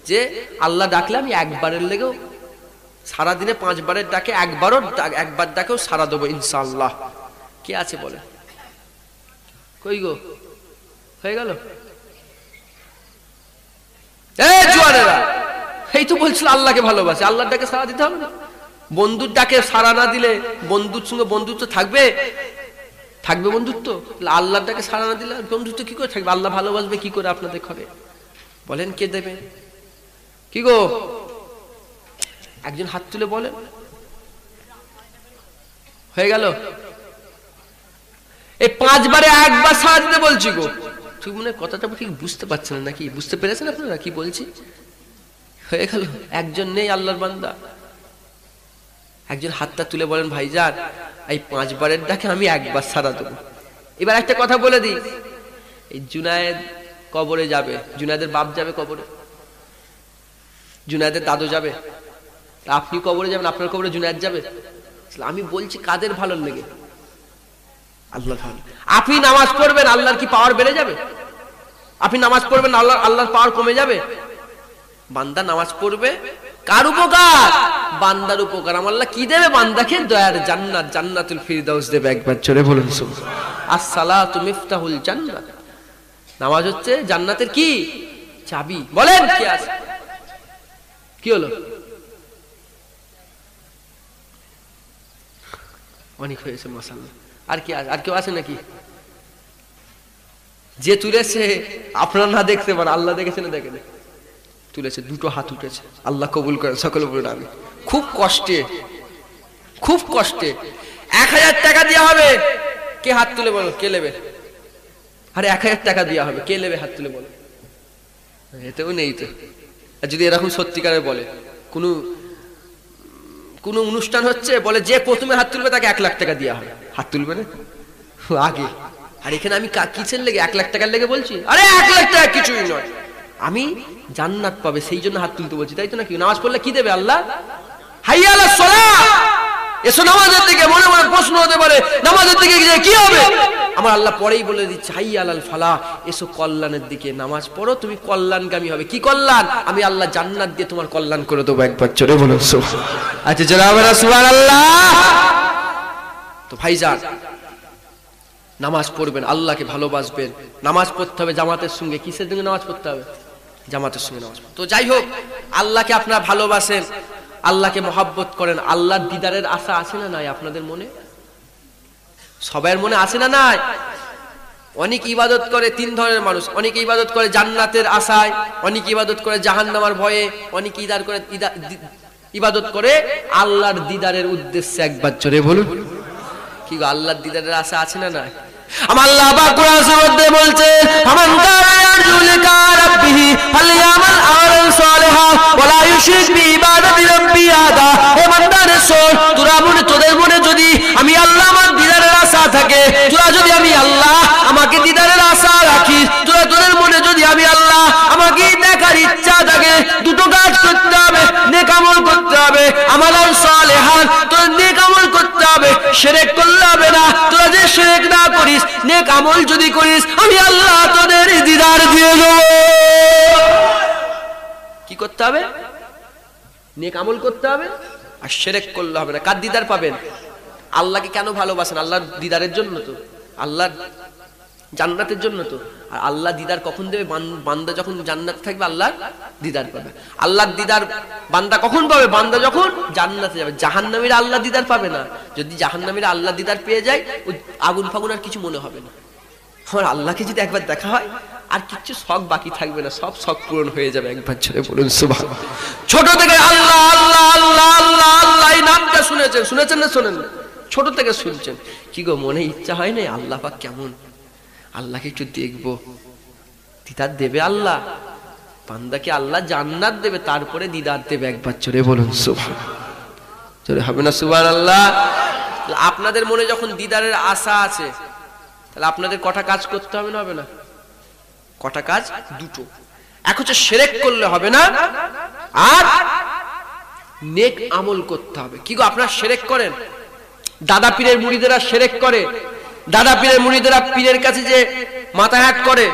যে আল্লাহ ডাকলে আমি একবারের লেগেও, সারাদিনে 5 বারের ডাকে একবার ডাকেও সারা দেবো ইনশাআল্লাহ। কে আছে বলে? কই গো? হয়ে গেল? এই জোয়ানেরা, এই তো বলছিল আল্লাহকে ভালোবাসে, আল্লাহর ডাকে সাড়া দিতে হবে না? বন্ধুর ডাকে সাড়া না দিলে বন্ধুর সঙ্গে বন্ধুত্ব থাকবে? থাকবে বন্ধুত্ব? আল্লাহর ডাকে সাড়া না দিলে বন্ধুত্ব কি করে থাকবে? আল্লাহ ভালোবাসবে কি করে আপনাদের ঘরে? বলেন কে দেবে? কি গো একজন হাত তুলে বলেন। হয়ে গেল? এই 5 বারে একবার সাড়া দিতে বলছি গো। ঠিক মনে কথাটা ঠিক বুঝতে পারছেন না নাকি? বুঝতে পেরেছেন আপনারা কি বলছি? হয়ে গেল? একজন নেই আল্লাহর বান্দা? একজন হাতটা তুলে বলেন ভাইজান এই 5 বারের ডাকে আমি একবার সাড়া দেবো। এবার একটা কথা বলে দিই, এই জুনায়েদ কবরে যাবে, জুনায়েদের বাপ যাবে কবরে, জুনায়েদের দাদু যাবে, আপনি কবরে যাবেন, আপনার কবরে জুনায়েদ যাবে? আমি বলছি কাদের ভালো লেগে? আল্লাহ ভালো। আপনি নামাজ পড়বেন, আল্লাহর কি পাওয়ার বেড়ে যাবে? আপনি নামাজ পড়বেন, আল্লাহর পাওয়ার কমে যাবে? বান্দা নামাজ পড়বে কার উপকার? বান্দার উপকার। আল্লাহ কি দেবে বান্দাকে? দয়ার জান্নাত, জান্নাতুল ফিরদাউস দেবে। একবার জোরে বলুন সুবহানাল্লাহ। আসসালাতু মিফতাহুল জান্নাত, নামাজ হচ্ছে জান্নাতের কি চাবি। বলেন কি আছে? কি হলো? অনেক হয়েছে মাশাআল্লাহ। আর কি আছে? আর কেউ আছে নাকি? যে তুলেছে আপনারা না দেখতে পান, আল্লাহ দেখেছে না দেখেন? তুলেছে, 2টো হাত উঠেছে, আল্লাহ কবুল করেন, সকলে বলুন আমি। খুব কষ্টে, খুব কষ্টে 1000 টাকা দেওয়া হবে। কে হাত তুলে বলো, কে নেবে? আরে 1000 টাকা দেওয়া হবে, কে নেবে হাত তুলে বলো? এতেও নেই তো। আর যদি এরকম সত্যিকারের বলে, কোনো অনুষ্ঠান হচ্ছে, বলে যে প্রথমে হাত তুলবে তাকে 1 লাখ টাকা দেওয়া হবে, হাত তুলবে না আগে? আর এখানে আমি কিসের লেগে 1 লাখ টাকার লেগে বলছি? আরে 1 লাখ টাকা কিছুই নয়, আমি জান্নাত পাবে সেই জন্য হাত তুলতে বলছি, তাই তো নাকি? নামাজ পড়লে কি দেবে আল্লাহ? হাইয়া আলাস সালাহ, এসো নামাজের দিকে। মনে মনে প্রশ্ন হতে পারে, নামাজের দিকে গিয়ে কি হবে? আমার আল্লাহ পরেই বলে দিচ্ছে, হাইয়া আলাল ফালাহ, এসো কল্যাণের দিকে, নামাজ পড়ো, তুমি কল্যাণগামী হবে। কি কল্যাণ? আমি আল্লাহ জান্নাত দিয়ে তোমার কল্যাণ করে দেবো। একবার জোরে বলুন সুবহানাল্লাহ। আচ্ছা যারা আমরা সুবহানাল্লাহ। তো ভাইজান, নামাজ পড়বেন, আল্লাহকে ভালোবাসবেন, নামাজ পড়তে হবে জামাতের সঙ্গে। কিসের সঙ্গে নামাজ পড়তে হবে? জামাতের সঙ্গে নামাজ। তো যাই হোক, আল্লাহকে আপনারা ভালোবাসেন, আল্লাহকে মহব্বত করেন, আল্লাহর দিদারের আশা আছে না নাই আপনাদের মনে? সবার মনে আছে না নাই? অনেক ইবাদত করে, 3 ধরনের মানুষ। অনেকে ইবাদত করে জান্নাতের আশায়, অনেকে ইবাদত করে জাহান্নামের ভয়ে, অনেকে ইবাদত করে আল্লাহর দিদারের উদ্দেশ্যে। একবার জোরে বলুন, কি গো, আল্লাহর দিদারের আশা আছে না নাই? আমার আল্লাহ পাক কোরআনের মধ্যে বলছে, আমান কানা ইয়ারজু লিকা রাব্বিহি ফালইয়ামাল আমালান সালিহা ওয়া লা ইউশরিক বিইবাদাতি রাব্বিহি আহাদা। হে বান্দারে শোন, তোদের মনে যদি আমি আল্লাহ আমার দিদারের আশা থাকে, তোরা যদি আমি আল্লাহ আমাকে দিদারের আশা রাখিস, তোদের মনে যদি আমি আল্লাহ আমাকে দেখার ইচ্ছা থাকে, দুটো কাজ করতে হবে, নেক আমল করতে হবে, আমালান সালিহান, তোর নেক আমল করতে হবে, শিরক করলে হবে না। তোরা যে শিরক না করিস, নেক আমল যদি করিস, আমি আল্লাহ তোদের দিদার দিয়ে দেব। কি করতে হবে? নেক আমল করতে হবে, আর শিরক করলে হবে না। কার দিদার পাবেন? আল্লাহকে কেন ভালোবাসেন? আল্লাহর দিদারের জন্য তো, আল্লাহর জান্নাতের জন্য তো। আর আল্লাহ দিদার কখন দেবে? বান্দা যখন জান্নাত থাকবে আল্লাহর দিদার পাবে। আল্লাহর দিদার বান্দা কখন পাবে? বান্দা যখন জান্নাতে যাবে। জাহান্নামীরা আল্লাহ দিদার পাবে না। যদি জাহান্নামীরা আল্লাহ দিদার পেয়ে যায়, ওই আগুন ফাগুন আর কিছু মনে হবে না। আমার আল্লাহকে যদি একবার দেখা হয়, আর কিছু শখ বাকি থাকবে না, সব শখ পূরণ হয়ে যাবে। একবার ছেড়ে বলুন সুবহানাল্লাহ। ছোট থেকে আল্লাহ আল্লাহ আল্লাহ আল্লাহ আল্লাহ এই নামটা শুনেছেন না শোনেন? ছোট থেকে শুনছেন, কি গো মনে ইচ্ছা হয় না আল্লাহ পাক কেমন, আল্লাহকে একটু দেখবো? দিদার দেবে আল্লাহ, বান্দাকে আল্লাহ জান্নাত দেবে, তারপরে দিদার দেবে। একবার জোরে বলুন সুবহানাল্লাহ। জোরে হবে না সুবহানাল্লাহ? আপনাদের মনে যখন দিদারের আশা আছে, তাহলে আপনাদের কটা কাজ করতে হবে না? হবে না? কটা কাজ? দুটো। এক হচ্ছে শিরক করলে হবে না, আর নেক আমল করতে হবে। কি গো, আপনারা শিরক করেন? দাদা পীরের মুরিদেরা শিরক করে। দাদা পীরের মুরিদেরা পীরের কাছে যে মাথা হাত করে,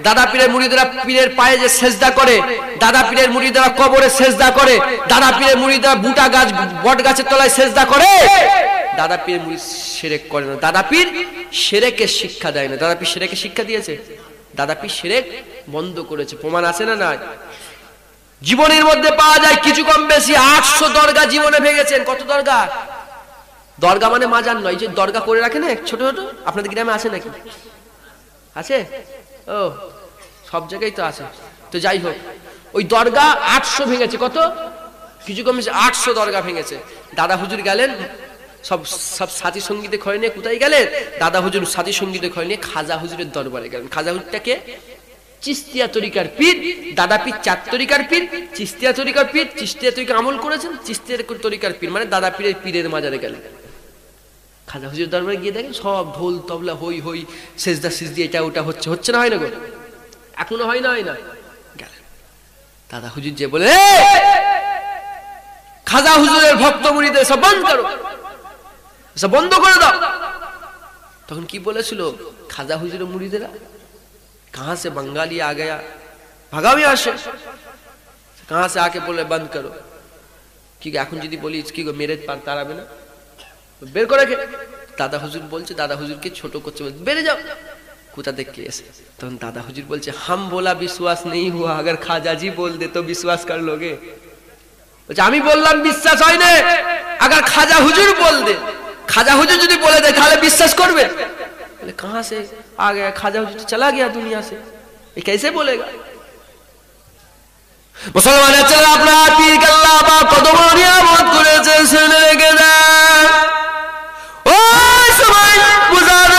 দাদা পীরের মুরিদেরা পীরের পায়ে যে সেজদা করে, দাদা পীরের মুরিদেরা কবরে সেজদা করে, দাদা পীরের মুরিদেরা বুটা গাছ বট গাছের তলায় সেজদা করে। দাদা পীর মুরিদ শিরক করে না। দাদা পীর শিরকের শিক্ষা দেয় না। দাদা পীর শিরকের শিক্ষা দিয়েছে? দাদা পীর শিরক বন্ধ করেছে। প্রমাণ আছে না নাই? জীবনের মধ্যে পাওয়া যায় কিছু কম বেশি 800 দরগা জীবনে ভেঙেছেন। কত দরগা? দরগা মানে মাজার নয়, যে দরগা করে রাখে না ছোট ছোট, আপনাদের গ্রামে আছে নাকি? আছে? ও, সব জায়গায় তো আছে। তো যাই হোক, ওই দরগা 800 ভেঙেছে। কত? কিছু কম বেশি 800 দরগা ভেঙেছে। দাদা হুজুর গেলেন সব সাথী সঙ্গীতে খয় নিয়ে। কোথায় গেলেন? দাদা হুজুর সাথী সঙ্গীতে খয় নিয়ে খাজা হুজুরের দরবারে গেলেন। খাজা হুজুরটাকে চিস্তিয়া তরিকার পীর। দাদা পীর 4 তরিকার পীর, চিস্তিয়া তরিকার পীর, চিস্তিয়া তরিকা আমল করেছেন, চিস্তিয়া তরিকার পীর মানে দাদা পীরের পীরের মাজারে গেলেন। খাজা হুজুর দরবারে গিয়ে দেখেন সব ঢোল তবলা হই হই, সেজদা সিজদি এটা ওটা হচ্ছে না? হয় না গো? এখনো হয় না? হয় না? গেলেন দাদা হুজুর যে বলে, খাজা হুজুরের ভক্ত মুরিদের সব বন্ধ করো, সব বন্ধ করে দাও। তখন কি বলেছিল খাজা হুজুরের মুরিদেরা? कहां से बंगाली आ गया, भागाओ यहाँ से। कहां से आके बोले बंद करो। कि এখন যদি বলি কি গো মেরে তাড়াবে না, বের করে রেখে। দাদা হুজুর বলছে, দাদা হুজুরকে ছোট করছে, বেরে যাও। কোথা থেকে এসে? তখন দাদা হুজুর বলছে, हम बोला विश्वास नहीं हुआ, अगर खाजा जी बोल दे तो विश्वास कर लोगे? বলছে আমি বললাম বিশ্বাস হয় না, अगर खाजा हुजूर बोल दे, खाजा हुजूर যদি বলে দেয় তাহলে বিশ্বাস করবে? बोले कहां से आ गया, खाजा हुजूर चला गया दुनिया से, ये कैसे बोलेगा? মুসলমানের ছেলে আপনার পীর আল্লাহ পাক কত বড় নিয়ামত করেছে শুনে রেখে দেন। ও সবাই বুঝার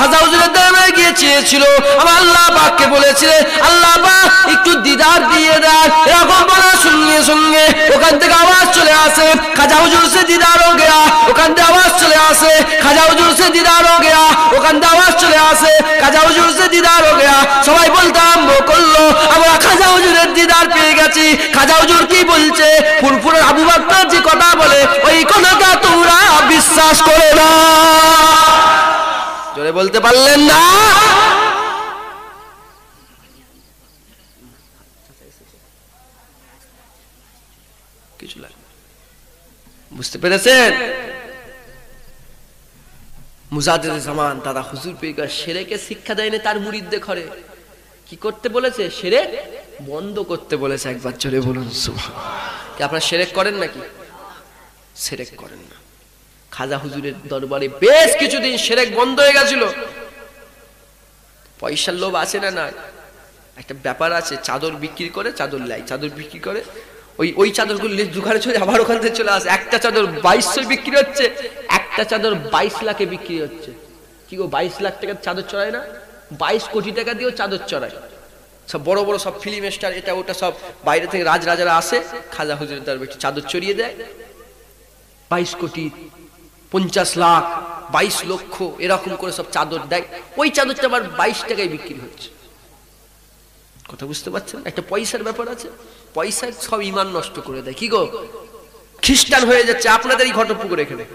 খাজা হুজুরের দরবারে গিয়ে চেয়েছিল, আমার আল্লাহ পাককে বলেছিল আল্লাহ পাক একটু দিদার দিয়ে দেন। এরকম বলার সঙ্গে সঙ্গে ওখান থেকে আওয়াজ চলে আসে খাজা হুজুর সে দিদার হো গয়া। ওখান থেকে আওয়াজ চলে আসে খাজা হুজুর সে দিদার হো গয়া। ওখান থেকে আওয়াজ চলে আসে খাজা হুজুর সে দিদার হো গয়া। সবাই বলতে আরম্ভ করলো আমরা খাজা হুজুরের দিদার পেয়ে গেছি। খাজা হুজুর কি বলছে? ফুরফুরের আবু বকর যে কথা বলে ওই কথাটা তোমরা বিশ্বাস করো না। জোরে বলতে পারলেন না? কিছু লাগে বুঝতে পেরেছেন? মুজাদ্দিদ জামান দাদা হুজুর পেগার শিরকে শিক্ষা দেয়নি তার মুরিদদের ঘরে। কি করতে বলেছে? শিরক বন্ধ করতে বলেছে। একবার জোরে বলুন সুবহানাল্লাহ। কি আপনারা শিরক করেন নাকি? শিরক করেন না। খাজা হুজুরের দরবারে বেশ কিছুদিন শিরক বন্ধ হয়ে গেছিল। পয়সার লোভ আছে না? না, একটা ব্যাপার আছে, চাদর বিক্রি করে চাদর লাই, চাদর বিক্রি করে ওই চাদরগুলো দোকানে চলে আবার ওখান থেকে চলে আসে। একটা চাদর 2200 বিক্রি হচ্ছে, একটা চাদর 22 লাখে বিক্রি হচ্ছে। কি গো, 22 লাখ টাকার চাদর চড়ায় না? 22 কোটি টাকা দিয়েও চাদর চড়ায়। সব বড় বড় সব ফিল্ম স্টার এটা ওটা সব বাইরে থেকে রাজরাজারা আসে, খাজা হুজুরের দরবারে চাদর চড়িয়ে দেয়। 22 কোটি, 50 লাখ, 22 লক্ষ এরকম করে সব চাদর দেয়। ওই চাদরটা আবার 22 টাকায় বিক্রি হচ্ছে। কথা বুঝতে পারছেন? একটা পয়সার ব্যাপার আছে। পয়সায় সব ইমান নষ্ট করে দেয়। কি গো, খ্রিস্টান হয়ে যাচ্ছে আপনাদেরই ঘটপুকুর এখানে,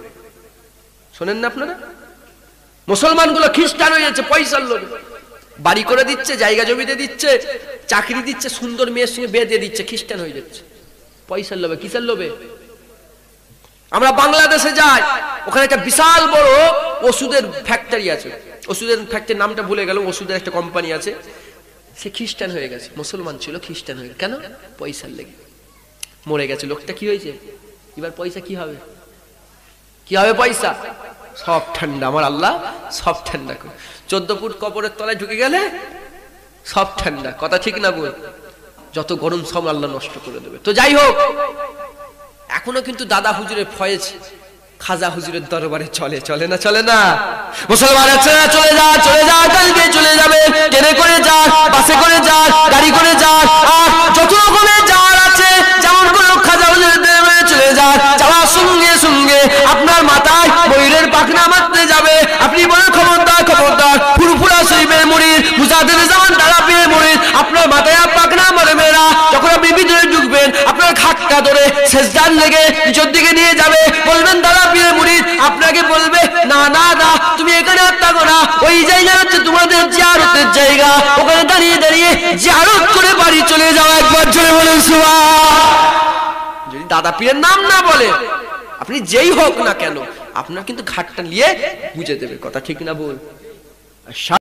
শোনেন না আপনারা? মুসলমানগুলো খ্রিস্টান হয়ে যাচ্ছে পয়সার লোভে। বাড়ি করে দিচ্ছে, জায়গা জমিতে দিচ্ছে, চাকরি দিচ্ছে, সুন্দর মেয়ের সঙ্গে বিয়ে দিয়ে দিচ্ছে, খ্রিস্টান হয়ে যাচ্ছে পয়সার লোভে। কিসের লোভে? আমরা বাংলাদেশে যাই, ওখানে একটা বিশাল বড় ওষুধের ফ্যাক্টরি আছে। ওষুধের ফ্যাক্টরির নামটা ভুলে গেল, ওষুধের একটা কোম্পানি আছে। সে খ্রিস্টান হয়ে গেছে, মুসলমান ছিল খ্রিস্টান হয়ে গেছে। কেন? পয়সার লেগে মরে গেছে লোকটা। কি হয়েছে এবার? পয়সা কি হবে? কি হবে পয়সা? সব ঠান্ডা। আমার আল্লাহ সব ঠান্ডা করে। 14 ফুট কবরের তলায় ঢুকে গেলে সব ঠান্ডা। কথা ঠিক না বল? যত গরম সব আল্লাহ নষ্ট করে দেবে। তো যাই হোক, এখনো কিন্তু দাদা হুজুরের ফয়েজ খাজা হুজুরের দরবারে চলে। চলে না? চলে না? মুসলমান আছে, চলে যা, চলে যা, কালকে চলে যাবে। ট্রেনে করে যা, বাসে করে যা, গাড়ি করে যা, যত রকমের যাওয়ার আছে যেমন করে খাজা হুজুরের দরবারে চলে যা। যাওয়ার সঙ্গে সঙ্গে আপনার মাথায় ময়ূরের পাখনা মারতে যাবে। আপনি বলেন খবরদার, খবরদার, ফুরফুরা শরীফের মুরিদ মুজাদ্দিদ জামান দাদা পীরের মুরিদ, আপনার মাথায় পাখনা মারবে না। যখন আপনি ভিতরে ঢুকবেন আপনার খাটটা ধরে সেজদার লেগে নিচের দিকে নিয়ে যাবে। বলবেন দাদা পীরের মুরিদ, আপনাকে বলবে না না না, তুমি এখানে আর থাকো না, ওই জায়গা হচ্ছে তোমাদের জিয়ারতের জায়গা, ওখানে দাঁড়িয়ে দাঁড়িয়ে জিয়ারত করে বাড়ি চলে যাও। একবার জোরে বলেন সুবহানাল্লাহ। যদি দাদা পীরের নাম না বলে, আপনি যেই হোক না কেন, আপনার কিন্তু ঘাটটা নিয়ে বুঝে দেবে। কথা ঠিক না বল?